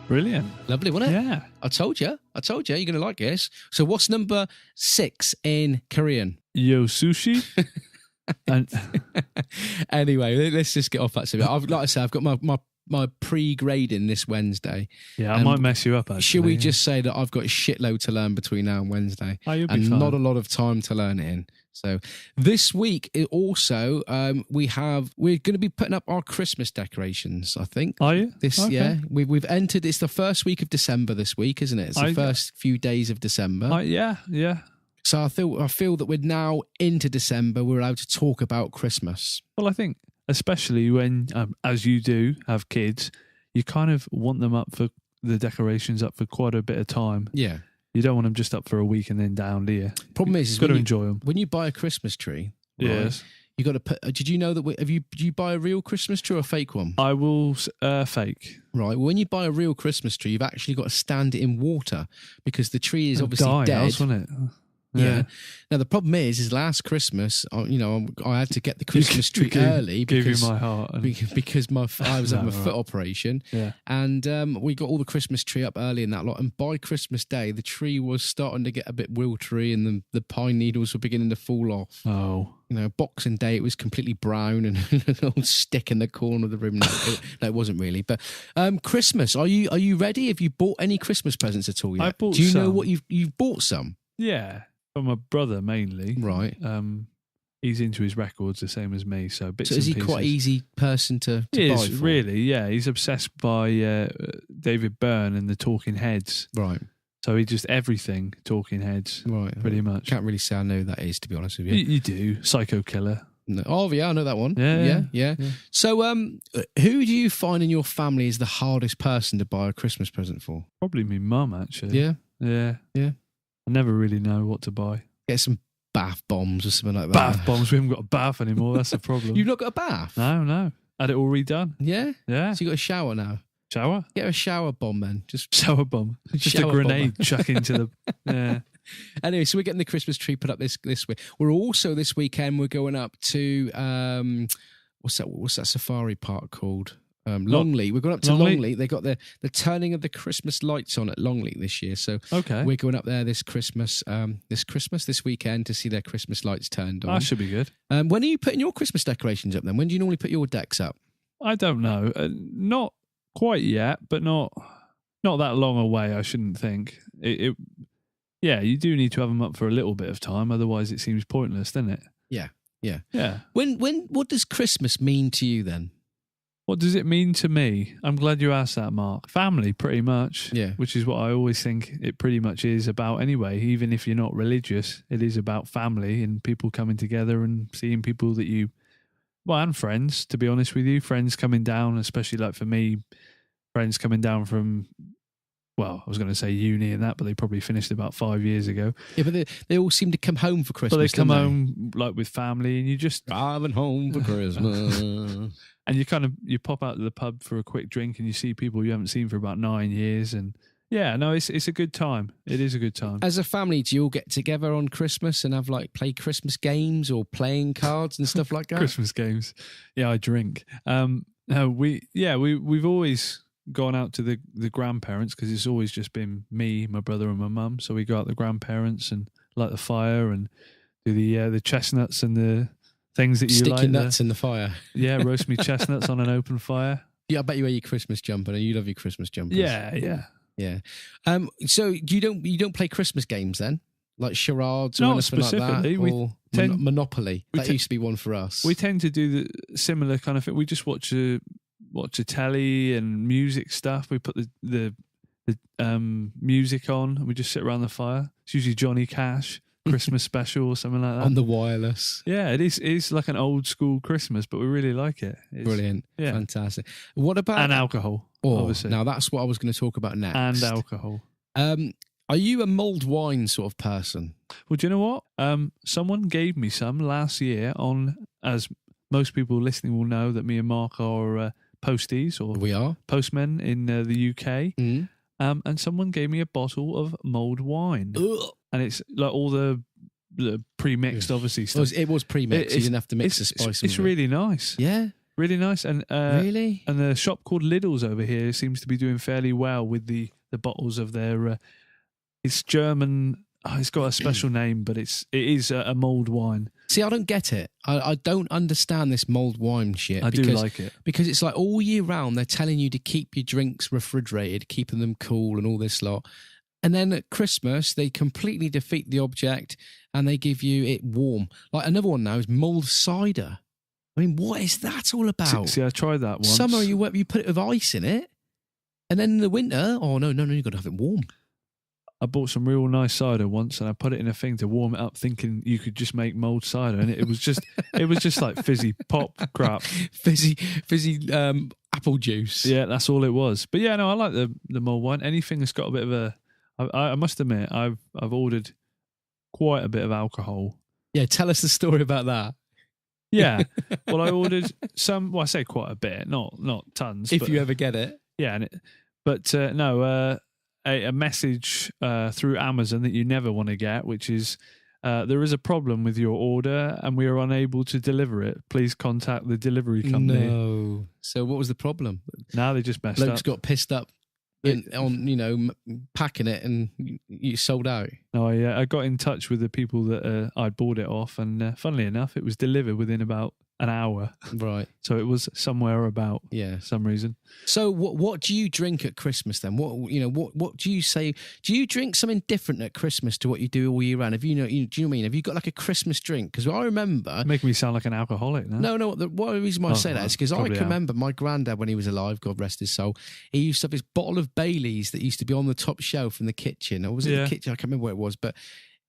[SPEAKER 3] Brilliant.
[SPEAKER 2] Lovely, wasn't it?
[SPEAKER 3] Yeah.
[SPEAKER 2] I told you. You're going to like this. So what's number 6 in Korean?
[SPEAKER 3] Yo sushi. And
[SPEAKER 2] Anyway, let's just get off that subject. Like I said, I've got my my pre-grading this Wednesday.
[SPEAKER 3] Yeah, I might mess you up, actually.
[SPEAKER 2] Should we just say that I've got a shitload to learn between now and Wednesday?
[SPEAKER 3] Oh, you'll be
[SPEAKER 2] and
[SPEAKER 3] fine.
[SPEAKER 2] Not a lot of time to learn it in. So this week, it also, we're going to be putting up our Christmas decorations, I think.
[SPEAKER 3] Are you? Okay.
[SPEAKER 2] Yeah. We've entered, it's the first week of December this week, isn't it? It's the first few days of December.
[SPEAKER 3] Yeah.
[SPEAKER 2] So I feel that we're now into December, we're allowed to talk about Christmas.
[SPEAKER 3] Well, I think, especially when, as you do, have kids, you kind of want them up for the decorations up for quite a bit of time.
[SPEAKER 2] Yeah.
[SPEAKER 3] You don't want them just up for a week and then down, do you?
[SPEAKER 2] Problem is
[SPEAKER 3] got to enjoy them.
[SPEAKER 2] When you buy a Christmas tree, right,
[SPEAKER 3] yes,
[SPEAKER 2] you got to put. Did you know that? Did you buy a real Christmas tree or a fake one?
[SPEAKER 3] I will fake.
[SPEAKER 2] Right. Well, when you buy a real Christmas tree, you've actually got to stand it in water because the tree is obviously dead.
[SPEAKER 3] Else, wasn't it?
[SPEAKER 2] Yeah. Now the problem is last Christmas, I had to get the Christmas tree early because
[SPEAKER 3] give you my heart
[SPEAKER 2] because I was having a foot operation.
[SPEAKER 3] Yeah.
[SPEAKER 2] And we got all the Christmas tree up early in that lot. And by Christmas Day, the tree was starting to get a bit wiltery, and the pine needles were beginning to fall off.
[SPEAKER 3] Oh.
[SPEAKER 2] Boxing Day, it was completely brown and an old stick in the corner of the room. No, it wasn't really. But Christmas, are you ready? Have you bought any Christmas presents at all yet?
[SPEAKER 3] I bought
[SPEAKER 2] Do you know
[SPEAKER 3] some.
[SPEAKER 2] what you've bought some?
[SPEAKER 3] Yeah. From my brother mainly,
[SPEAKER 2] right?
[SPEAKER 3] He's into his records the same as me, so bits. So
[SPEAKER 2] is he quite easy person to buy?
[SPEAKER 3] He is really, yeah. He's obsessed by David Byrne and the Talking Heads,
[SPEAKER 2] right?
[SPEAKER 3] So he just everything Talking Heads,
[SPEAKER 2] right?
[SPEAKER 3] Pretty much.
[SPEAKER 2] Can't really say I know who that is, to be honest with you.
[SPEAKER 3] You do, Psycho Killer.
[SPEAKER 2] No. Oh yeah, I know that one.
[SPEAKER 3] Yeah.
[SPEAKER 2] So, who do you find in your family is the hardest person to buy a Christmas present for?
[SPEAKER 3] Probably me mum, actually.
[SPEAKER 2] Yeah.
[SPEAKER 3] I never really know what to buy.
[SPEAKER 2] Get some bath bombs or something like that.
[SPEAKER 3] Bath bombs? We haven't got a bath anymore. That's the problem.
[SPEAKER 2] You've not got a bath?
[SPEAKER 3] No. Had it all redone.
[SPEAKER 2] Yeah?
[SPEAKER 3] Yeah.
[SPEAKER 2] So you got a shower now?
[SPEAKER 3] Shower?
[SPEAKER 2] Get a shower bomb then. Just
[SPEAKER 3] shower bomb. Just a grenade chuck into the... Yeah.
[SPEAKER 2] Anyway, so we're getting the Christmas tree put up this week. We're also, this weekend, we're going up to... what's that safari park called? Longleat. We're going up to Longleat. They got the turning of the Christmas lights on at Longleat this year. So we're going up there this weekend to see their Christmas lights turned on.
[SPEAKER 3] That should be good.
[SPEAKER 2] When are you putting your Christmas decorations up then? When do you normally put your decks up?
[SPEAKER 3] I don't know. Not quite yet, but not that long away, I shouldn't think. Yeah, you do need to have them up for a little bit of time. Otherwise, it seems pointless, doesn't it?
[SPEAKER 2] Yeah. What does Christmas mean to you then?
[SPEAKER 3] What does it mean to me? I'm glad you asked that, Mark. Family, pretty much.
[SPEAKER 2] Yeah.
[SPEAKER 3] Which is what I always think it pretty much is about anyway. Even if you're not religious, it is about family and people coming together and seeing people that you... Well, and friends, to be honest with you. Friends coming down, especially like for me, friends coming down from... Well, I was going to say uni and that, but they probably finished about 5 years ago.
[SPEAKER 2] Yeah, but they all seem to come home for Christmas.
[SPEAKER 3] But they come home like with family, and you just
[SPEAKER 2] driving home for Christmas.
[SPEAKER 3] And you pop out to the pub for a quick drink, and you see people you haven't seen for about 9 years, and yeah, no, it's a good time. It is a good time.
[SPEAKER 2] As a family, do you all get together on Christmas and have play Christmas games or playing cards and stuff like that?
[SPEAKER 3] Christmas games, yeah, I drink. No, we've always gone out to the grandparents because it's always just been me, my brother, and my mum. So we go out to the grandparents and light the fire and do the chestnuts and the things that you
[SPEAKER 2] stick
[SPEAKER 3] like.
[SPEAKER 2] Your nuts in the fire.
[SPEAKER 3] Yeah, roast me chestnuts on an open fire.
[SPEAKER 2] Yeah, I bet you wear your Christmas jumper. And you love your Christmas jumpers.
[SPEAKER 3] Yeah.
[SPEAKER 2] So you don't play Christmas games then, like charades or
[SPEAKER 3] Not
[SPEAKER 2] anything
[SPEAKER 3] specifically.
[SPEAKER 2] like that, or Monopoly. That used to be one for us.
[SPEAKER 3] We tend to do the similar kind of thing. We just watch a telly and music stuff. We put the music on and we just sit around the fire. It's usually Johnny Cash, Christmas special or something like that.
[SPEAKER 2] On the wireless.
[SPEAKER 3] Yeah, it is like an old school Christmas, but we really like it. It's
[SPEAKER 2] brilliant. Yeah. Fantastic. What about...
[SPEAKER 3] And alcohol, obviously.
[SPEAKER 2] Now that's what I was going to talk about next.
[SPEAKER 3] And alcohol.
[SPEAKER 2] Are you a mulled wine sort of person?
[SPEAKER 3] Well, do you know what? Someone gave me some last year as most people listening will know that me and Mark are... posties or
[SPEAKER 2] we are
[SPEAKER 3] postmen in the UK,
[SPEAKER 2] mm-hmm.
[SPEAKER 3] And someone gave me a bottle of mulled wine. Ugh. And it's like all the pre-mixed, obviously stuff.
[SPEAKER 2] It was pre-mixed. You didn't have to mix the spice.
[SPEAKER 3] It's really nice.
[SPEAKER 2] Yeah,
[SPEAKER 3] really nice. And
[SPEAKER 2] really,
[SPEAKER 3] and the shop called Lidl's over here seems to be doing fairly well with the bottles of their. It's German it's got a special name, but it is a mulled wine.
[SPEAKER 2] See, I don't get it. I don't understand this mulled wine shit.
[SPEAKER 3] I do like it.
[SPEAKER 2] Because it's like all year round, they're telling you to keep your drinks refrigerated, keeping them cool and all this lot. And then at Christmas, they completely defeat the object and they give you it warm. Like another one now is mulled cider. I mean, what is that all about?
[SPEAKER 3] See, I tried that once.
[SPEAKER 2] Summer, you put it with ice in it. And then in the winter, no, you've got to have it warm.
[SPEAKER 3] I bought some real nice cider once and I put it in a thing to warm it up thinking you could just make mulled cider. And it was just like fizzy pop crap.
[SPEAKER 2] Fizzy apple juice.
[SPEAKER 3] Yeah, that's all it was. But yeah, no, I like the mulled wine. Anything that's got a bit of a... I must admit, I've ordered quite a bit of alcohol.
[SPEAKER 2] Yeah, tell us the story about that.
[SPEAKER 3] Yeah. Well, I ordered some... Well, I say quite a bit, not tons.
[SPEAKER 2] If you ever get it.
[SPEAKER 3] Yeah, a message through Amazon that you never want to get, which is there is a problem with your order and we are unable to deliver it. Please contact the delivery company.
[SPEAKER 2] No. So what was the problem?
[SPEAKER 3] Now they just messed
[SPEAKER 2] Blokes
[SPEAKER 3] up.
[SPEAKER 2] got pissed up on packing it and you sold out.
[SPEAKER 3] No, I got in touch with the people that I'd bought it off, and funnily enough, it was delivered within about an hour.
[SPEAKER 2] Right.
[SPEAKER 3] So it was somewhere about some reason.
[SPEAKER 2] So what do you drink at Christmas then? What do you say? Do you drink something different at Christmas to what you do all year round? Do you know what I mean? Have you got like a Christmas drink? Because I remember...
[SPEAKER 3] Making me sound like an alcoholic now.
[SPEAKER 2] No. The reason why I say that is because I can remember my granddad when he was alive, God rest his soul, he used to have this bottle of Baileys that used to be on the top shelf in the kitchen. Or was it the kitchen? I can't remember where it was, but...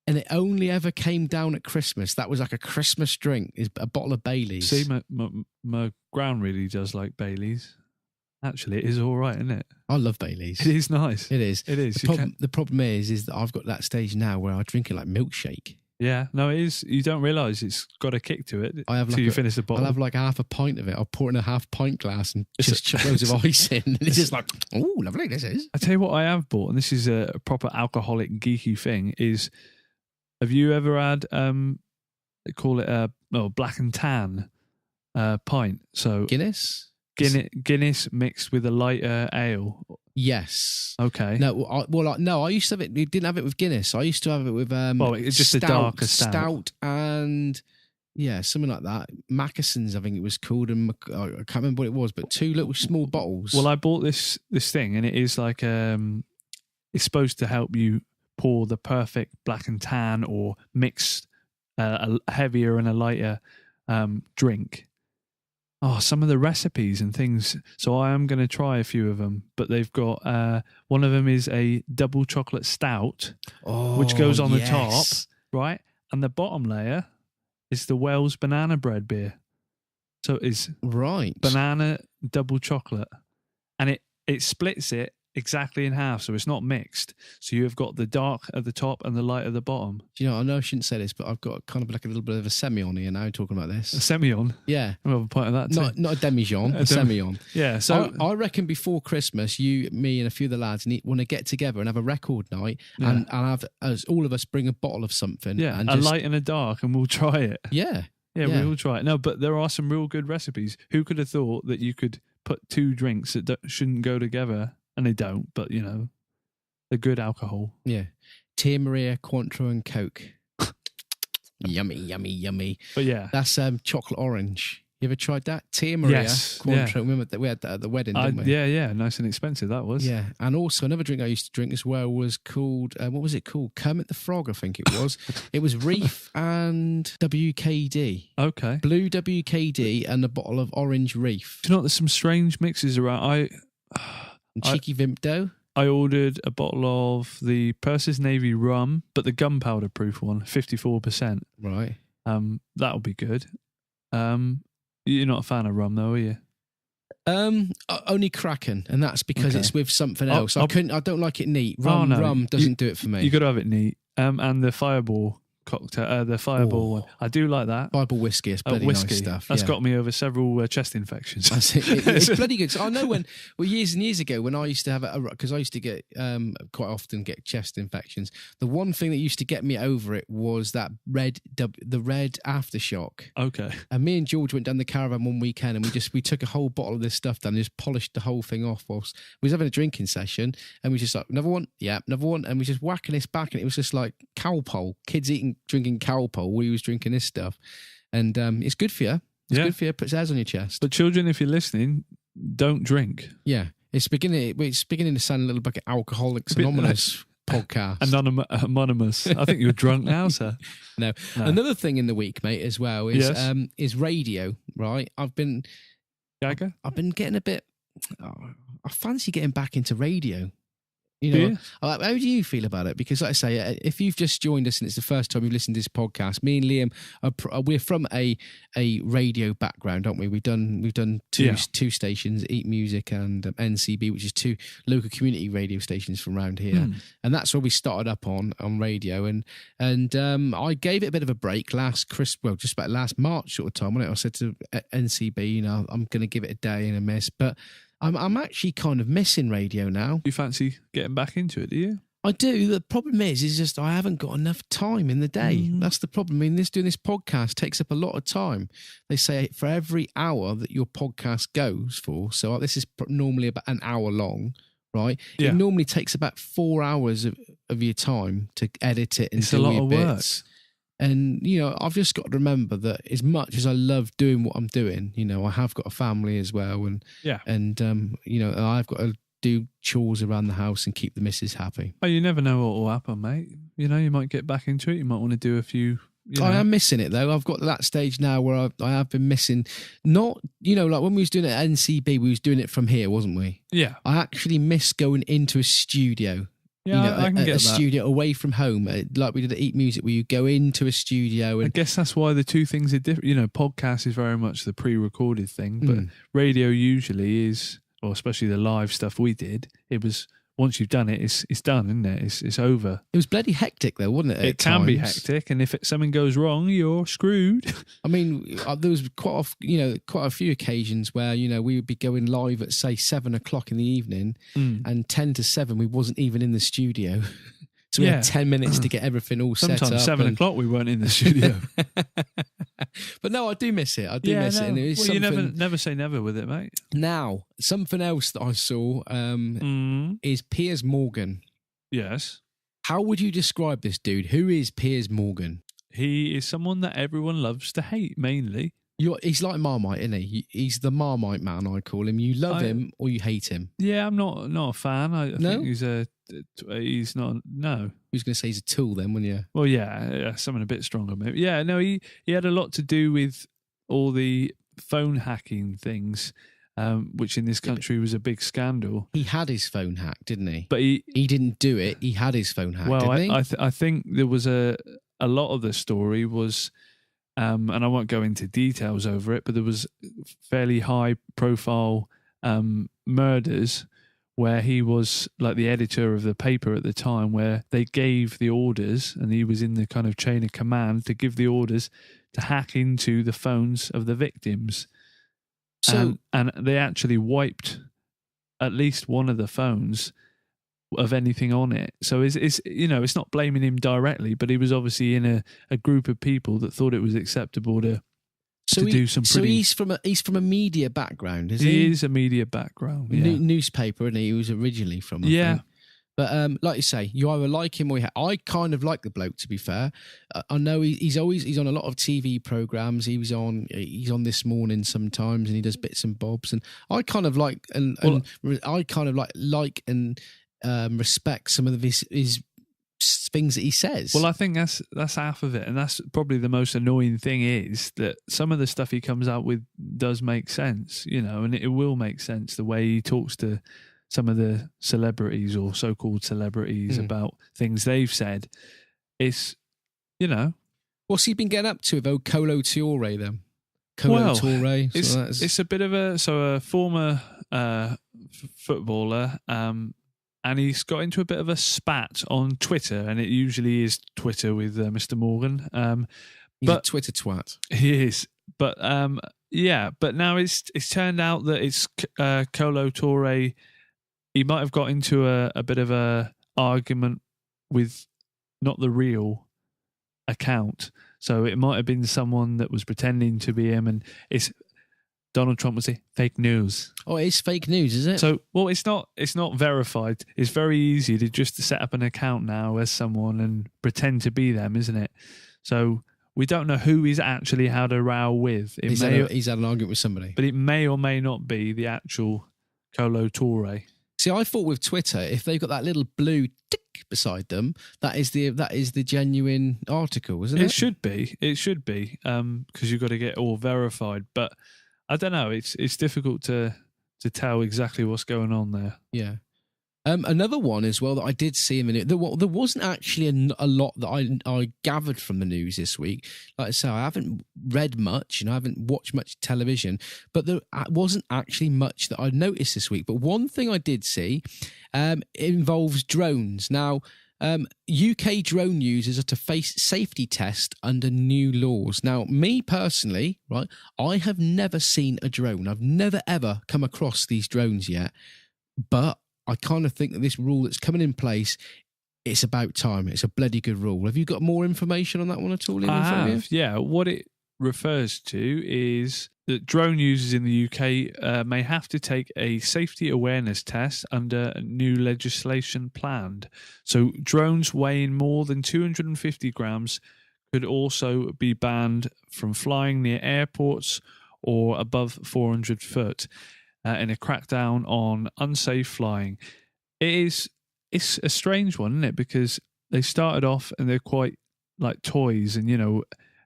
[SPEAKER 2] And it only ever came down at Christmas. That was like a Christmas drink, is a bottle of Baileys.
[SPEAKER 3] See, my ground really does like Baileys. Actually, it is all right, isn't it?
[SPEAKER 2] I love Baileys.
[SPEAKER 3] It is nice.
[SPEAKER 2] It is.
[SPEAKER 3] It is.
[SPEAKER 2] The problem is that I've got that stage now where I drink it like milkshake.
[SPEAKER 3] Yeah, no, it is. You don't realise it's got a kick to it until you finish the bottle.
[SPEAKER 2] I'll have like half a pint of it. I'll pour it in a half pint glass and just chuck loads of ice in. And it's just like, oh, lovely this is.
[SPEAKER 3] I tell you what I have bought, and this is a proper alcoholic geeky thing, is... Have you ever had, they call it a black and tan pint? So
[SPEAKER 2] Guinness?
[SPEAKER 3] Guinness mixed with a lighter ale.
[SPEAKER 2] Yes.
[SPEAKER 3] Okay.
[SPEAKER 2] No, I used to have it. We didn't have it with Guinness. I used to have it with
[SPEAKER 3] it's just a darker
[SPEAKER 2] stout and something like that. Mackeson's, I think it was called, and I can't remember what it was, but 2 little small bottles.
[SPEAKER 3] Well, I bought this thing, and it is like it's supposed to help you pour the perfect black and tan or mix a heavier and a lighter drink. Oh, some of the recipes and things. So I am going to try a few of them, but they've got one of them is a double chocolate stout, which goes on the top, right? And the bottom layer is the Wells banana bread beer. So it's banana double chocolate, and it splits it exactly in half, so it's not mixed. So you have got the dark at the top and the light at the bottom.
[SPEAKER 2] Do you know, I know I shouldn't say this, but I've got kind of like a little bit of a semi-on here now talking about this.
[SPEAKER 3] A semi-on?
[SPEAKER 2] Yeah.
[SPEAKER 3] I'll have a pint of that too.
[SPEAKER 2] Not a demi-on, a semi-on.
[SPEAKER 3] Yeah, so...
[SPEAKER 2] I reckon before Christmas, you, me and a few of the lads want to get together and have a record night and have all of us bring a bottle of something.
[SPEAKER 3] Yeah,
[SPEAKER 2] and
[SPEAKER 3] a light and a dark, and we'll try it.
[SPEAKER 2] Yeah.
[SPEAKER 3] Yeah, we'll try it. No, but there are some real good recipes. Who could have thought that you could put 2 drinks that shouldn't go together? And they don't, but they're good alcohol.
[SPEAKER 2] Yeah. Tia Maria, Cointreau and Coke. Yummy, yummy, yummy.
[SPEAKER 3] But yeah.
[SPEAKER 2] That's chocolate orange. You ever tried that? Tia Maria, Cointreau. Remember that we had that at the wedding, didn't we?
[SPEAKER 3] Yeah. Nice and expensive that was.
[SPEAKER 2] Yeah. And also another drink I used to drink as well was called, what was it called? Kermit the Frog, I think it was. It was Reef and WKD.
[SPEAKER 3] Okay.
[SPEAKER 2] Blue WKD and a bottle of orange Reef.
[SPEAKER 3] Do you know what? There's some strange mixes around.
[SPEAKER 2] And Cheeky Vimto.
[SPEAKER 3] I ordered a bottle of the Persis Navy rum, but the gunpowder proof one, 54%.
[SPEAKER 2] Right.
[SPEAKER 3] That'll be good. You're not a fan of rum though, are you?
[SPEAKER 2] Only Kraken, and that's because it's with something else. I don't like it neat. Rum doesn't do it for me.
[SPEAKER 3] You got to have it neat. And the Fireball cocktail, the Fireball one. I do like that.
[SPEAKER 2] Fireball whiskey, it's bloody
[SPEAKER 3] whiskey.
[SPEAKER 2] nice stuff.
[SPEAKER 3] That's got me over several chest infections.
[SPEAKER 2] It's bloody good. So I know years and years ago when I used to have because I used to get quite often get chest infections. The one thing that used to get me over it was that red aftershock.
[SPEAKER 3] Okay.
[SPEAKER 2] And me and George went down the caravan one weekend and we took a whole bottle of this stuff down and just polished the whole thing off whilst we was having a drinking session, and we just like, another one, and we just whacking this back, and it was just like cowpole, kids drinking cowpole. We was drinking this stuff, and it's good for you. It's good for you. It puts hairs on your chest.
[SPEAKER 3] But children, if you're listening, don't drink.
[SPEAKER 2] Yeah, it's beginning to sound a little bit like Alcoholics Anonymous podcast.
[SPEAKER 3] Anonymous. I think you're drunk now, sir.
[SPEAKER 2] No. Another thing in the week, mate, as well is radio. Right, I've been getting a bit. I fancy getting back into radio. How do you feel about it? Because, like I say, if you've just joined us and it's the first time you've listened to this podcast, me and Liam we're from a radio background, aren't we? We've done two stations, Eat Music and NCB, which is two local community radio stations from around here, and that's where we started up on radio. And I gave it a bit of a break just about last March sort of time. Wasn't it? I said to NCB, I'm going to give it a day and a miss, but I'm actually kind of missing radio now.
[SPEAKER 3] You fancy getting back into it, do you?
[SPEAKER 2] I do. The problem is just I haven't got enough time in the day. That's the problem. I mean, doing this podcast takes up a lot of time. They say for every hour that your podcast goes for, so this is normally about an hour long, right? Yeah. It normally takes about 4 hours of your time to edit it and do your bits. And, I've just got to remember that as much as I love doing what I'm doing, I have got a family as well. And, I've got to do chores around the house and keep the missus happy.
[SPEAKER 3] Oh, you never know what will happen, mate. You might get back into it. You might want to do a few.
[SPEAKER 2] I am missing it, though. I've got to that stage now where I have been missing, not, like when we was doing it at NCB, we was doing it from here, wasn't we?
[SPEAKER 3] Yeah.
[SPEAKER 2] I actually miss going into a studio.
[SPEAKER 3] Yeah, I can get that.
[SPEAKER 2] Studio away from home, like we did at Eat Music, where you go into a studio. And
[SPEAKER 3] I guess that's why the two things are different. Podcast is very much the pre-recorded thing, but radio usually is, or especially the live stuff we did, it was, once you've done it, it's done, isn't it? It's over.
[SPEAKER 2] It was bloody hectic, though, wasn't it?
[SPEAKER 3] It can be hectic, and if something goes wrong, you're screwed.
[SPEAKER 2] I mean, there was quite a few occasions where we would be going live at say 7 o'clock in the evening, and 10 to 7 we wasn't even in the studio. So we had 10 minutes to get everything all set up.
[SPEAKER 3] Sometimes 7 o'clock we weren't in the studio.
[SPEAKER 2] But no, I do miss it. And it is
[SPEAKER 3] you never say never with it, mate.
[SPEAKER 2] Now, something else that I saw is Piers Morgan.
[SPEAKER 3] Yes.
[SPEAKER 2] How would you describe this dude? Who is Piers Morgan?
[SPEAKER 3] He is someone that everyone loves to hate, mainly.
[SPEAKER 2] He's like Marmite, isn't he? He's the Marmite man, I call him. You love him or you hate him.
[SPEAKER 3] Yeah, I'm not a fan. I think he's not. No.
[SPEAKER 2] You was going to say he's a tool then, wouldn't you?
[SPEAKER 3] Well, yeah, something a bit stronger, maybe. Yeah, no, he had a lot to do with all the phone hacking things, which in this country was a big scandal.
[SPEAKER 2] He had his phone hacked, didn't he?
[SPEAKER 3] But he
[SPEAKER 2] didn't do it. He had his phone hacked,
[SPEAKER 3] well,
[SPEAKER 2] didn't he?
[SPEAKER 3] I think there was a lot of the story was... and I won't go into details over it, but there was fairly high profile murders where he was like the editor of the paper at the time, where they gave the orders and he was in the kind of chain of command to give the orders to hack into the phones of the victims. So, and they actually wiped at least one of the phones of anything on it. So it's not blaming him directly, but he was obviously in a group of people that thought it was acceptable to do some pretty...
[SPEAKER 2] So he's from a media background, is he?
[SPEAKER 3] He is a media background, yeah.
[SPEAKER 2] Newspaper, and he was originally from, I think. But like you say, you either like him or you I kind of like the bloke, to be fair. I know he's on a lot of TV programs. He's on This Morning sometimes, and he does bits and bobs. And I kind of like respect some of his things that he says.
[SPEAKER 3] Well, I think that's half of it, and that's probably the most annoying thing is that some of the stuff he comes out with does make sense, and it will make sense the way he talks to some of the celebrities or so-called celebrities about things they've said. It's,
[SPEAKER 2] What's he been getting up to with old Kolo Toure then? Kolo Toure.
[SPEAKER 3] It's a bit of a former footballer, and he's got into a bit of a spat on Twitter, and it usually is Twitter with Mr. Morgan.
[SPEAKER 2] He's a Twitter twat.
[SPEAKER 3] He is, but but now it's turned out that it's Kolo Toure. He might have got into a bit of a argument with not the real account, so it might have been someone that was pretending to be him, and it's Donald Trump would say fake news.
[SPEAKER 2] Oh, it is fake news, is it?
[SPEAKER 3] So, well, it's not verified. It's very easy to set up an account now as someone and pretend to be them, isn't it? So we don't know who he's actually had a row with.
[SPEAKER 2] He's had an argument with somebody,
[SPEAKER 3] but it may or may not be the actual Kolo Toure.
[SPEAKER 2] See, I thought with Twitter, if they've got that little blue tick beside them, that is the genuine article, isn't it?
[SPEAKER 3] It should be, because you've got to get all verified. But I don't know. It's difficult to tell exactly what's going on there.
[SPEAKER 2] Yeah. Another one as well that I did see in the news. There wasn't actually a lot that I gathered from the news this week. Like I say, I haven't read much and I haven't watched much television, but there wasn't actually much that I noticed this week. But one thing I did see involves drones. Now, UK drone users are to face safety test under new laws. Now, me personally, right, I have never seen a drone. I've never ever come across these drones yet, but I kind of think that this rule that's coming in place, it's about time. It's a bloody good rule. Have you got more information on that one at all?
[SPEAKER 3] I have, yeah. What it refers to is that drone users in the UK may have to take a safety awareness test under new legislation planned. So drones weighing more than 250 grams could also be banned from flying near airports or above 400 foot. In a crackdown on unsafe flying. It's a strange one, isn't it? Because they started off and they're quite like toys, and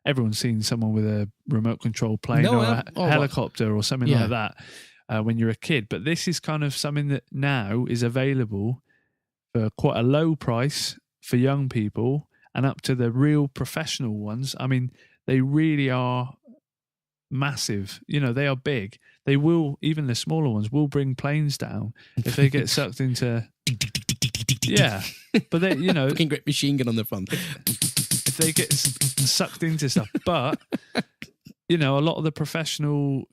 [SPEAKER 3] everyone's seen someone with a remote control plane or a helicopter or something like that when you're a kid. But this is kind of something that now is available for quite a low price for young people and up to the real professional ones. I mean, they really are massive. They are big. They will, even the smaller ones will bring planes down if they get sucked into. Yeah, but they,
[SPEAKER 2] fucking great machine gun on the front.
[SPEAKER 3] If they get sucked into stuff, but a lot of the professional,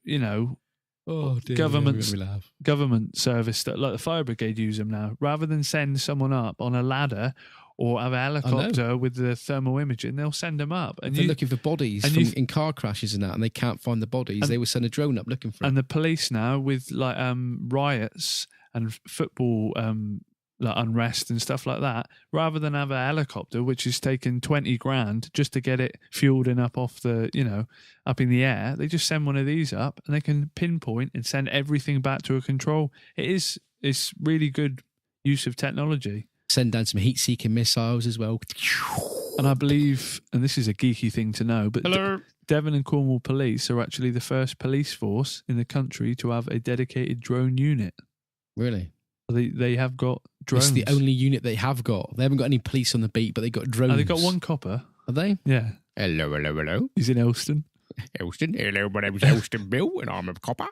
[SPEAKER 3] government service that like the fire brigade use them now, rather than send someone up on a ladder or have a helicopter with the thermal imaging, they'll send them up. And
[SPEAKER 2] they're looking for bodies in car crashes and that, and they can't find the bodies. They will send a drone up looking for them.
[SPEAKER 3] And the police now, with like riots and football like unrest and stuff like that, rather than have a helicopter, which is taking 20 grand just to get it fueled and up off the, up in the air, they just send one of these up and they can pinpoint and send everything back to a control. It's really good use of technology.
[SPEAKER 2] Send down some heat-seeking missiles as well.
[SPEAKER 3] And I believe, and this is a geeky thing to know, but Devon and Cornwall Police are actually the first police force in the country to have a dedicated drone unit.
[SPEAKER 2] Really?
[SPEAKER 3] They have got drones.
[SPEAKER 2] It's the only unit they have got. They haven't got any police on the beat, but they've got drones.
[SPEAKER 3] Oh, they've got one copper.
[SPEAKER 2] Are they?
[SPEAKER 3] Yeah.
[SPEAKER 2] Hello.
[SPEAKER 3] He's in Elston.
[SPEAKER 4] Hello, my name's Elston Bill, and I'm a copper.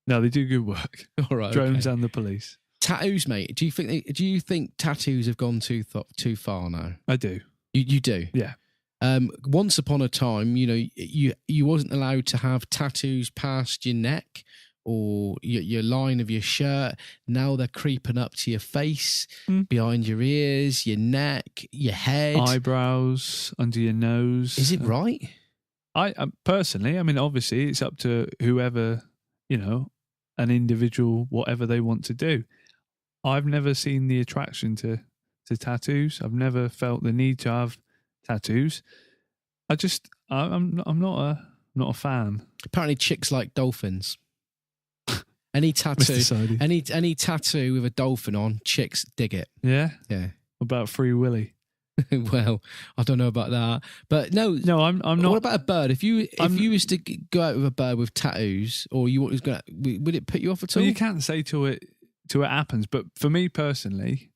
[SPEAKER 3] No, they do good work.
[SPEAKER 2] All right.
[SPEAKER 3] Drones and the police.
[SPEAKER 2] Tattoos, mate. Do you think tattoos have gone too far now?
[SPEAKER 3] I do.
[SPEAKER 2] You do?
[SPEAKER 3] Yeah.
[SPEAKER 2] Once upon a time, you wasn't allowed to have tattoos past your neck or your line of your shirt. Now they're creeping up to your face, behind your ears, your neck, your head,
[SPEAKER 3] eyebrows, under your nose.
[SPEAKER 2] Is it right?
[SPEAKER 3] I personally, I mean, obviously, it's up to whoever, an individual, whatever they want to do. I've never seen the attraction to tattoos. I've never felt the need to have tattoos. I'm not a fan.
[SPEAKER 2] Apparently, chicks like dolphins. Any tattoo, any tattoo with a dolphin on, chicks dig it.
[SPEAKER 3] Yeah,
[SPEAKER 2] yeah.
[SPEAKER 3] What about Free Willy?
[SPEAKER 2] Well, I don't know about that, but no, I'm not. What about a bird? If you was to go out with a bird with tattoos, or you was going, would it put you off at all?
[SPEAKER 3] Well, you can't say till it happens. But for me personally,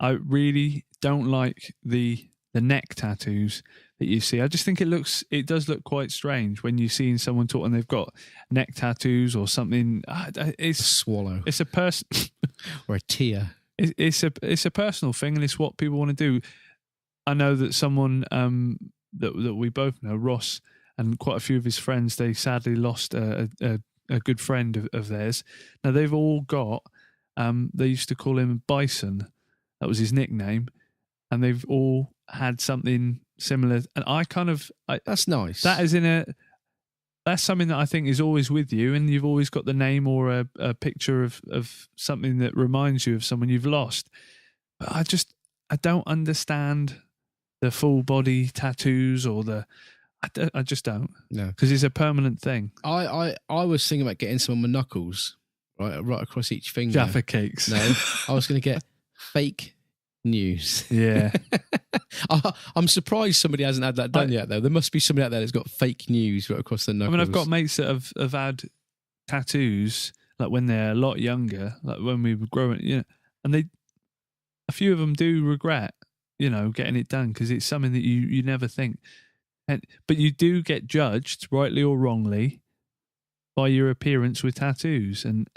[SPEAKER 3] I really don't like the neck tattoos that you see. I just think it does look quite strange when you see someone talk and they've got neck tattoos or something. It's
[SPEAKER 2] a swallow.
[SPEAKER 3] It's a person
[SPEAKER 2] or a tear.
[SPEAKER 3] it's a personal thing, and it's what people want to do. I know that someone that we both know, Ross, and quite a few of his friends, they sadly lost a good friend of theirs. Now they've all got. They used to call him Bison. That was his nickname, and they've all had something similar. And
[SPEAKER 2] that's nice.
[SPEAKER 3] That's something that I think is always with you, and you've always got the name or a picture of something that reminds you of someone you've lost. But I don't understand the full body tattoos or I just don't.
[SPEAKER 2] No,
[SPEAKER 3] because it's a permanent thing.
[SPEAKER 2] I was thinking about getting some on my knuckles, right across each finger.
[SPEAKER 3] Jaffa cakes.
[SPEAKER 2] No, I was going to get fake news.
[SPEAKER 3] Yeah.
[SPEAKER 2] I'm surprised somebody hasn't had that done yet, though. There must be somebody out there that's got fake news right across the knuckles.
[SPEAKER 3] I mean, I've got mates that have had tattoos like when they're a lot younger, like when we were growing, and a few of them do regret, getting it done because it's something that you never think. But you do get judged, rightly or wrongly, by your appearance with tattoos and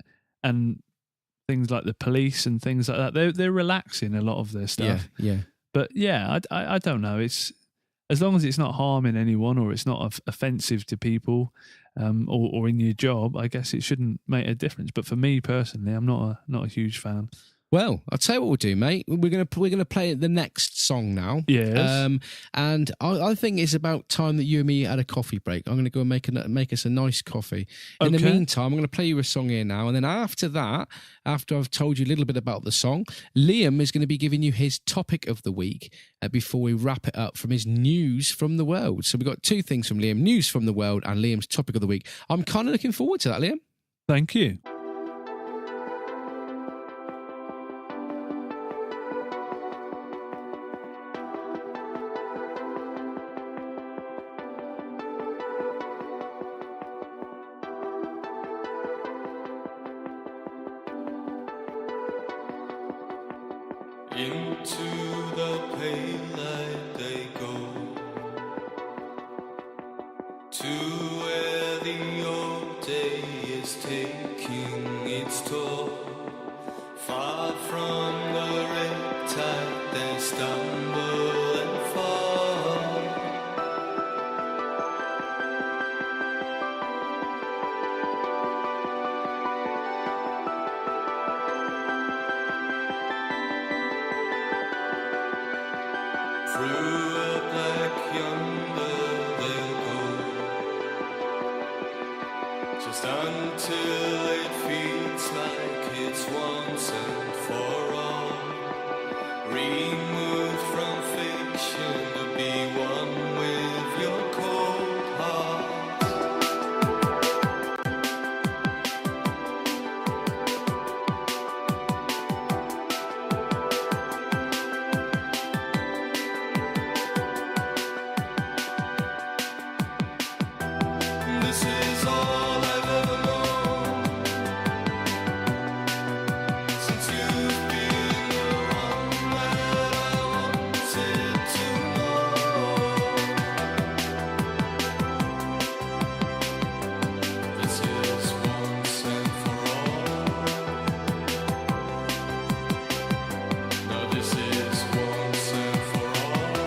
[SPEAKER 3] things like the police and things like that. They're relaxing a lot of their stuff.
[SPEAKER 2] Yeah.
[SPEAKER 3] But yeah, I don't know. It's as long as it's not harming anyone or it's not offensive to people, or in your job, I guess it shouldn't make a difference. But for me personally, I'm not a huge fan.
[SPEAKER 2] Well, I'll tell you what we'll do, mate. We're gonna play the next song now.
[SPEAKER 3] Yes.
[SPEAKER 2] And I think it's about time that you and me had a coffee break. I'm gonna go and make us a nice coffee. In the meantime, I'm gonna play you a song here now, and then after that, after I've told you a little bit about the song, Liam is going to be giving you his topic of the week before we wrap it up from his news from the world. So we've got two things from Liam: news from the world and Liam's topic of the week. I'm kind of looking forward to that, Liam.
[SPEAKER 3] Thank you.
[SPEAKER 5] Into the pale light they go, to where the old day is taking its toll. Far from the red tide they stumble and fall. Through a black yonder they'll go, just until it feels like it's once and for all. Removed from fiction to be one with your cold heart. This is all I've ever known, since you've been the one that I wanted to know. This is once and for all. No, this is once and for all.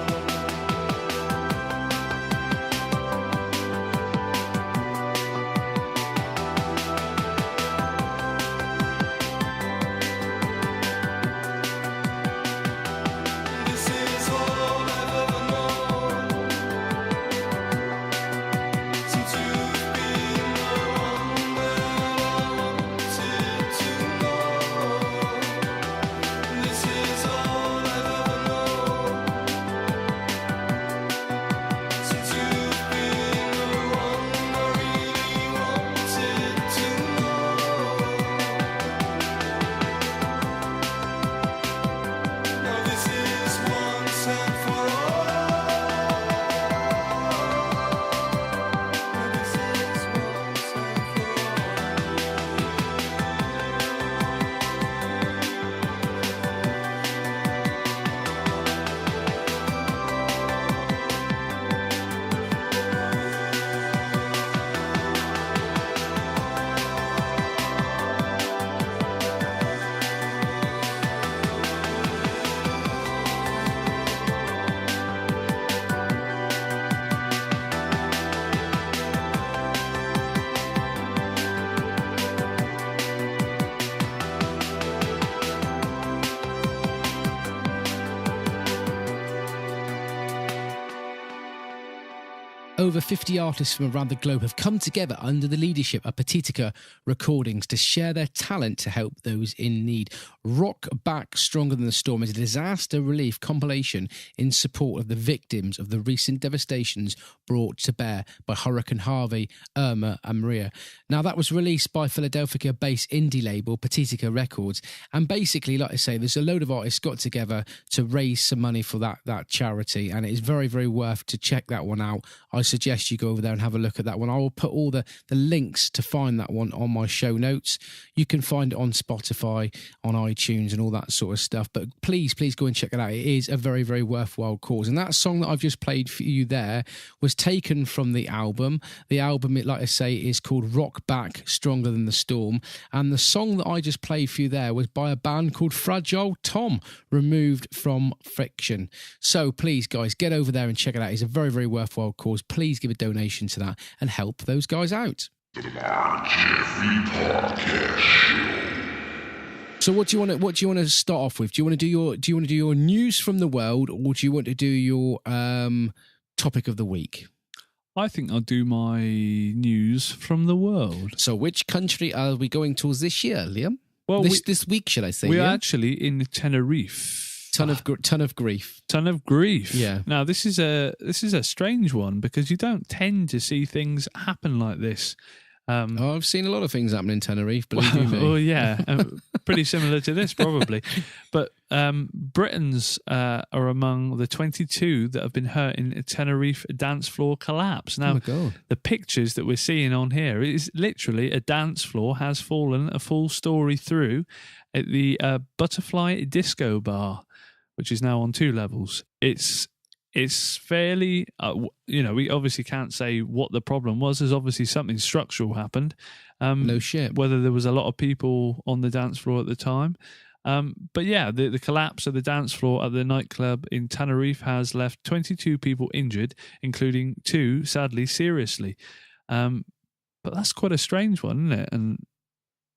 [SPEAKER 2] over 50 artists from around the globe have come together under the leadership of Petitica Recordings to share their talent to help those in need. Rock Back Stronger Than the Storm is a disaster relief compilation in support of the victims of the recent devastations brought to bear by Hurricane Harvey, Irma and Maria. Now, that was released by Philadelphia-based indie label Petitica Records, and basically, like I say, there's a load of artists got together to raise some money for that charity, and it is very, very worth to check that one out. I suggest you go over there and have a look at that one. I will put all the links to find that one on my show notes. You can find it on Spotify, on iTunes and all that sort of stuff, but please go and check it out. It is a very, very worthwhile cause. And that song that I've just played for you there was taken from the album. The album, like I say, is called Rock Back Stronger Than the Storm, and the song that I just played for you there was by a band called Fragile Tom, removed from Friction. So please, guys, get over there and check it out. It's a very, very worthwhile cause. Please give a donation to that and help those guys out. So what do you want to start off with? Do you want to do your news from the world, or do you want to do your topic of the week?
[SPEAKER 3] I think I'll do my news from the world.
[SPEAKER 2] So which country are we going towards this year, Liam?
[SPEAKER 3] Well,
[SPEAKER 2] this week, should I say?
[SPEAKER 3] We're
[SPEAKER 2] Liam?
[SPEAKER 3] actually in Tenerife.
[SPEAKER 2] Ton of grief.
[SPEAKER 3] Ton of grief.
[SPEAKER 2] Yeah.
[SPEAKER 3] Now this is a strange one because you don't tend to see things happen like this.
[SPEAKER 2] I've seen a lot of things happen in Tenerife, believe you me.
[SPEAKER 3] Oh yeah, pretty similar to this probably. But Britons are among the 22 that have been hurt in a Tenerife dance floor collapse. Now,
[SPEAKER 2] oh my God.
[SPEAKER 3] The pictures that we're seeing on here is literally a dance floor has fallen a full story through at the Butterfly Disco Bar, which is now on 2 levels. It's fairly, we obviously can't say what the problem was. There's obviously something structural happened.
[SPEAKER 2] No shit.
[SPEAKER 3] Whether there was a lot of people on the dance floor at the time. But yeah, the collapse of the dance floor at the nightclub in Tenerife has left 22 people injured, including 2, sadly, seriously. But that's quite a strange one, isn't it? And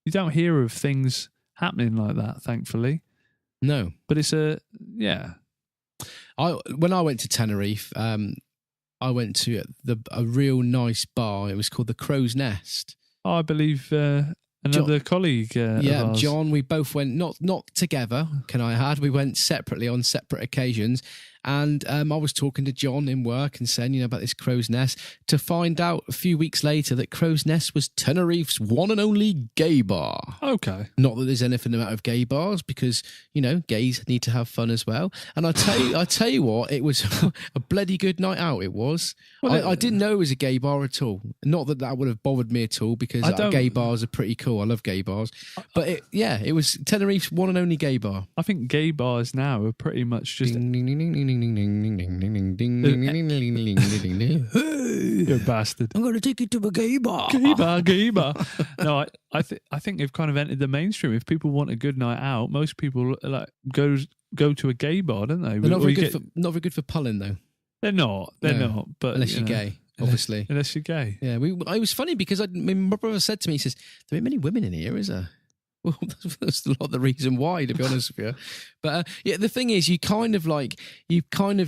[SPEAKER 3] you don't hear of things happening like that, thankfully.
[SPEAKER 2] No.
[SPEAKER 3] But it's yeah.
[SPEAKER 2] When I went to Tenerife, I went to a real nice bar. It was called the Crow's Nest.
[SPEAKER 3] Oh, I believe another colleague of ours.
[SPEAKER 2] John. We both went not together. Can I add? We went separately on separate occasions. And I was talking to John in work and saying, about this Crow's Nest, to find out a few weeks later that Crow's Nest was Tenerife's one and only gay bar.
[SPEAKER 3] Okay.
[SPEAKER 2] Not that there's anything about of gay bars, because, gays need to have fun as well. And I tell you what, it was a bloody good night out, it was. Well, I didn't know it was a gay bar at all. Not that would have bothered me at all, because gay bars are pretty cool. I love gay bars. But it was Tenerife's one and only gay bar.
[SPEAKER 3] I think gay bars now are pretty much just...
[SPEAKER 2] Ding, ding, ding, ding, ding. Ding, ding, ding, ding, ding, ding, ding, ding, ding, ding, ding, ding.
[SPEAKER 3] Hey, you bastard!
[SPEAKER 2] I'm going to take you to a gay bar.
[SPEAKER 3] Gay bar. No, I think they've kind of entered the mainstream. If people want a good night out, most people go to a gay bar, don't they?
[SPEAKER 2] They're not very good for pulling though.
[SPEAKER 3] They're not. Not. But
[SPEAKER 2] unless you're gay, obviously.
[SPEAKER 3] Unless you're gay.
[SPEAKER 2] Yeah. It was funny because my brother said to me, he says, "There ain't many women in here, is there?" Well, that's a lot of the reason why, to be honest with you. But the thing is, you kind of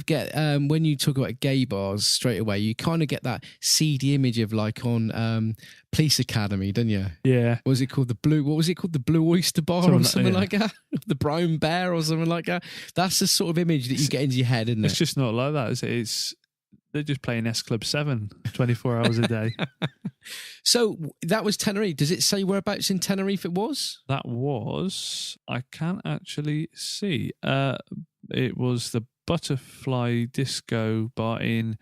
[SPEAKER 2] get, when you talk about gay bars straight away, you kind of get that seedy image of on Police Academy, don't you?
[SPEAKER 3] Yeah.
[SPEAKER 2] What was it called? The Blue Oyster Bar or something like that? The Brown Bear or something like that? That's the sort of image that you get into your head, isn't it?
[SPEAKER 3] It's just not like that, is it? They're just playing S Club 7 24 hours a day.
[SPEAKER 2] So that was Tenerife. Does it say whereabouts in Tenerife it was?
[SPEAKER 3] That was... I can't actually see. It was the Butterfly Disco Bar in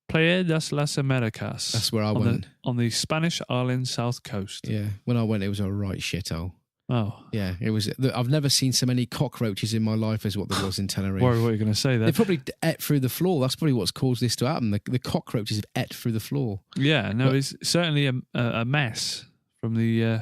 [SPEAKER 3] Playa de las Americas.
[SPEAKER 2] That's where I went.
[SPEAKER 3] On the Spanish Island south coast.
[SPEAKER 2] Yeah. When I went, it was a right shithole.
[SPEAKER 3] Oh.
[SPEAKER 2] Yeah, it was. I've never seen so many cockroaches in my life as what there was in Tenerife.
[SPEAKER 3] What are you going to say there?
[SPEAKER 2] They probably ate through the floor. That's probably what's caused this to happen. The cockroaches have ate through the floor.
[SPEAKER 3] Yeah, no, it's certainly a mess from the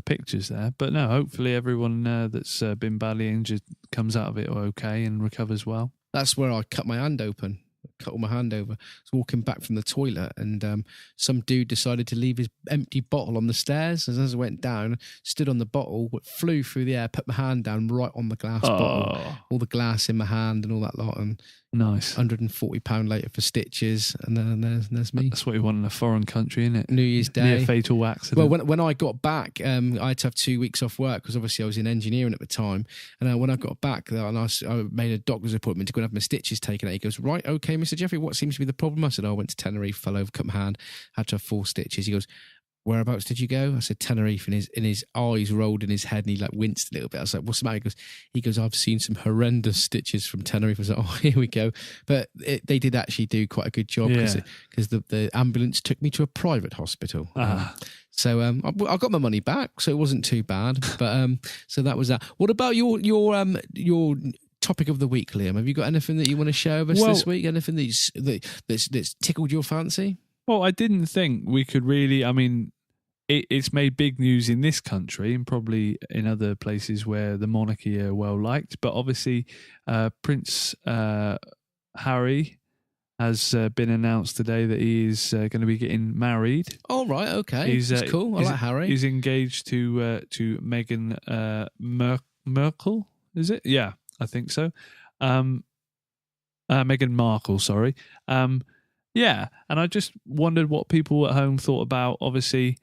[SPEAKER 3] pictures there. But no, hopefully everyone that's been badly injured comes out of it okay and recovers well.
[SPEAKER 2] That's where I cut my hand open. Cut all my hand over. I was walking back from the toilet and some dude decided to leave his empty bottle on the stairs. And as I went down, stood on the bottle, flew through the air, put my hand down right on the glass bottle. All the glass in my hand and all that lot. And
[SPEAKER 3] Nice.
[SPEAKER 2] £140 later for stitches, and then there's me.
[SPEAKER 3] That's what you want in a foreign country, isn't it?
[SPEAKER 2] New Year's Day.
[SPEAKER 3] Near fatal accident.
[SPEAKER 2] Well, when I got back, I had to have 2 weeks off work because obviously I was in engineering at the time. And when I got back, and I made a doctor's appointment to go and have my stitches taken out. He goes, right, okay, Mr. Jeffrey, what seems to be the problem? I said, I went to Tenerife, fell over, cut my hand, had to have 4 stitches. He goes, whereabouts did you go? I said, Tenerife, and his eyes rolled in his head and he like winced a little bit. I was like, what's the matter? He goes, I've seen some horrendous stitches from Tenerife. I was like, oh, here we go. But they did actually do quite a good job because the ambulance took me to a private hospital. So I got my money back, so it wasn't too bad. But so that was that. What about your topic of the week, Liam? Have you got anything that you want to share with us this week? Anything that's tickled your fancy?
[SPEAKER 3] Well, I didn't think we could really. I mean, it's made big news in this country and probably in other places where the monarchy are well liked. But obviously, Prince Harry has been announced today that he is going to be getting married.
[SPEAKER 2] Oh, right, okay. That's cool. I like Harry.
[SPEAKER 3] He's engaged to Meghan Merkel, is it? Yeah, I think so. Meghan Markle, sorry. Yeah, and I just wondered what people at home thought about, obviously,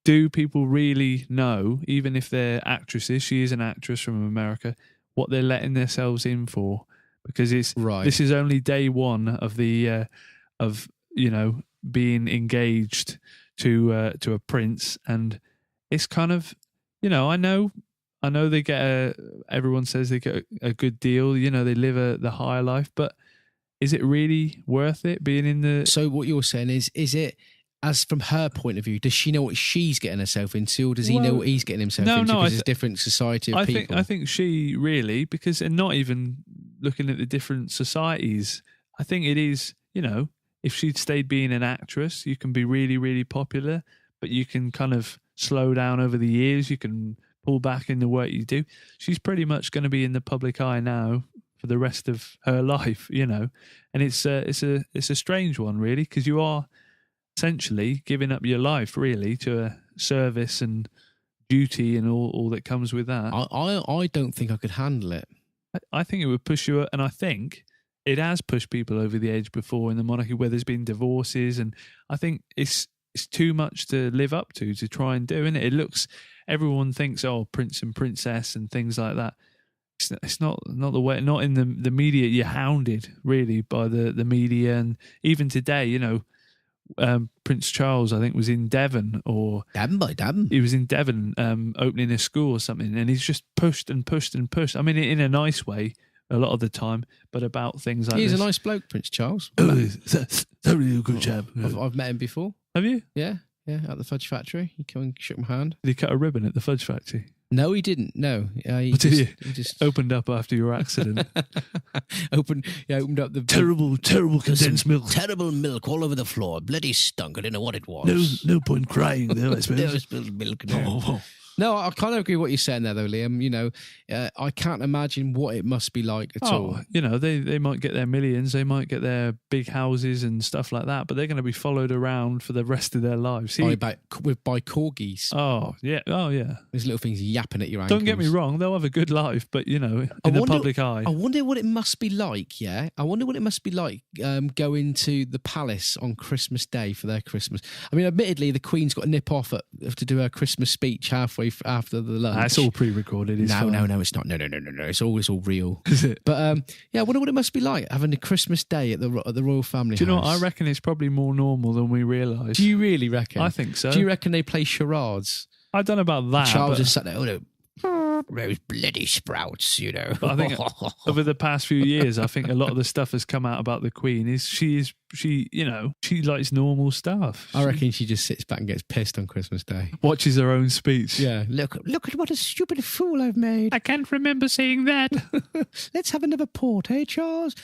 [SPEAKER 3] do people really know, even if they're actresses, she is an actress from America, what they're letting themselves in for? Because this is only day one of the being engaged to a prince, and it's kind of, I know they get everyone says they get a good deal, they live the higher life, but is it really worth it being in the? So
[SPEAKER 2] what you're saying is it? As from her point of view, does she know what she's getting herself into, or does he know what he's getting himself into? Because it's a different society of people.
[SPEAKER 3] I think she really, because and not even looking at the different societies, I think it is, if she'd stayed being an actress, you can be really, really popular, but you can kind of slow down over the years. You can pull back in the work you do. She's pretty much going to be in the public eye now for the rest of her life, and it's a strange one, really, because you are essentially giving up your life really to a service and duty and all that comes with that.
[SPEAKER 2] I don't think I could handle it.
[SPEAKER 3] I think it would push you, and I think it has pushed people over the edge before in the monarchy where there's been divorces, and I think it's too much to live up to try and do, isn't it? It looks, everyone thinks, oh, prince and princess and things like that. It's not the way, not in the media. You're hounded really by the media, and even today, Prince Charles, I think, was in Devon He was in Devon opening a school or something, and he's just pushed and pushed and pushed. I mean, in a nice way a lot of the time, but about things like
[SPEAKER 2] he's
[SPEAKER 3] this.
[SPEAKER 2] a nice bloke, Prince Charles.
[SPEAKER 3] Oh, that's really a good chap.
[SPEAKER 2] I've met him before.
[SPEAKER 3] Have you?
[SPEAKER 2] Yeah, at the Fudge Factory. He came and shook my hand.
[SPEAKER 3] Did he cut a ribbon at the Fudge Factory?
[SPEAKER 2] No, he didn't. No, he
[SPEAKER 3] just opened up after your accident.
[SPEAKER 2] opened up the
[SPEAKER 3] terrible condensed milk.
[SPEAKER 2] Terrible milk all over the floor. Bloody stunk. I didn't know what it was.
[SPEAKER 3] No point crying there, I suppose.
[SPEAKER 2] There was spilled milk. No, I kind of agree with what you're saying there, though, Liam. I can't imagine what it must be like at all.
[SPEAKER 3] They might get their millions, they might get their big houses and stuff like that, but they're going to be followed around for the rest of their lives.
[SPEAKER 2] By corgis.
[SPEAKER 3] Oh, yeah.
[SPEAKER 2] Those little things yapping at your ankles.
[SPEAKER 3] Don't get me wrong, they'll have a good life, but, in the public eye.
[SPEAKER 2] I wonder what it must be like, I wonder what it must be like going to the palace on Christmas Day for their Christmas. I mean, admittedly, the Queen's got to nip off to do her Christmas speech halfway after the lunch.
[SPEAKER 3] It's all pre-recorded.
[SPEAKER 2] No, it's not. No. It's all real.
[SPEAKER 3] Is it?
[SPEAKER 2] But I wonder what it must be like having a Christmas Day at the royal family.
[SPEAKER 3] Do you know what? I reckon it's probably more normal than we realise.
[SPEAKER 2] Do you really reckon?
[SPEAKER 3] I think so.
[SPEAKER 2] Do you reckon they play charades?
[SPEAKER 3] I don't know about that.
[SPEAKER 2] Charles just sat there. Oh no. Those bloody sprouts,
[SPEAKER 3] But I think over the past few years, I think a lot of the stuff has come out about the Queen is she likes normal stuff.
[SPEAKER 2] I reckon she just sits back and gets pissed on Christmas Day.
[SPEAKER 3] Watches her own speech.
[SPEAKER 2] Yeah. Look at what a stupid fool I've made.
[SPEAKER 3] I can't remember saying that.
[SPEAKER 2] Let's have another port, Charles?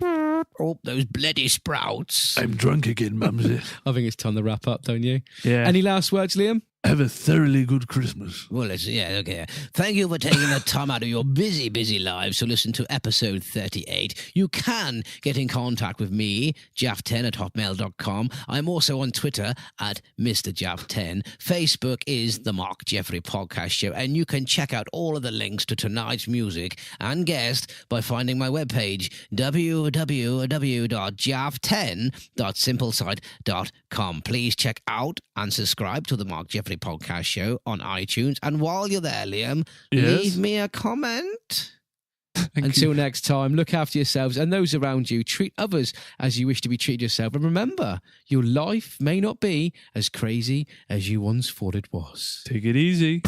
[SPEAKER 2] Oh, those bloody sprouts.
[SPEAKER 3] I'm drunk again, Mumsy.
[SPEAKER 2] I think it's time to wrap up, don't you?
[SPEAKER 3] Yeah.
[SPEAKER 2] Any last words, Liam?
[SPEAKER 3] Have a thoroughly good Christmas.
[SPEAKER 2] Well, okay. Thank you for taking the time out of your busy, busy lives to listen to episode 38. You can get in contact with me, jaff10 at hotmail.com. I'm also on Twitter at Mr. Jaff10. Facebook is the Mark Jeffrey Podcast Show, and you can check out all of the links to tonight's music and guest by finding my webpage, www.jaff10.simplesite.com. Please check out and subscribe to the Mark Jeffrey Podcast Show on iTunes. And while you're there, Liam, leave me a comment. Until next time, look after yourselves and those around you. Treat others as you wish to be treated yourself. And remember, your life may not be as crazy as you once thought it was.
[SPEAKER 3] Take it easy.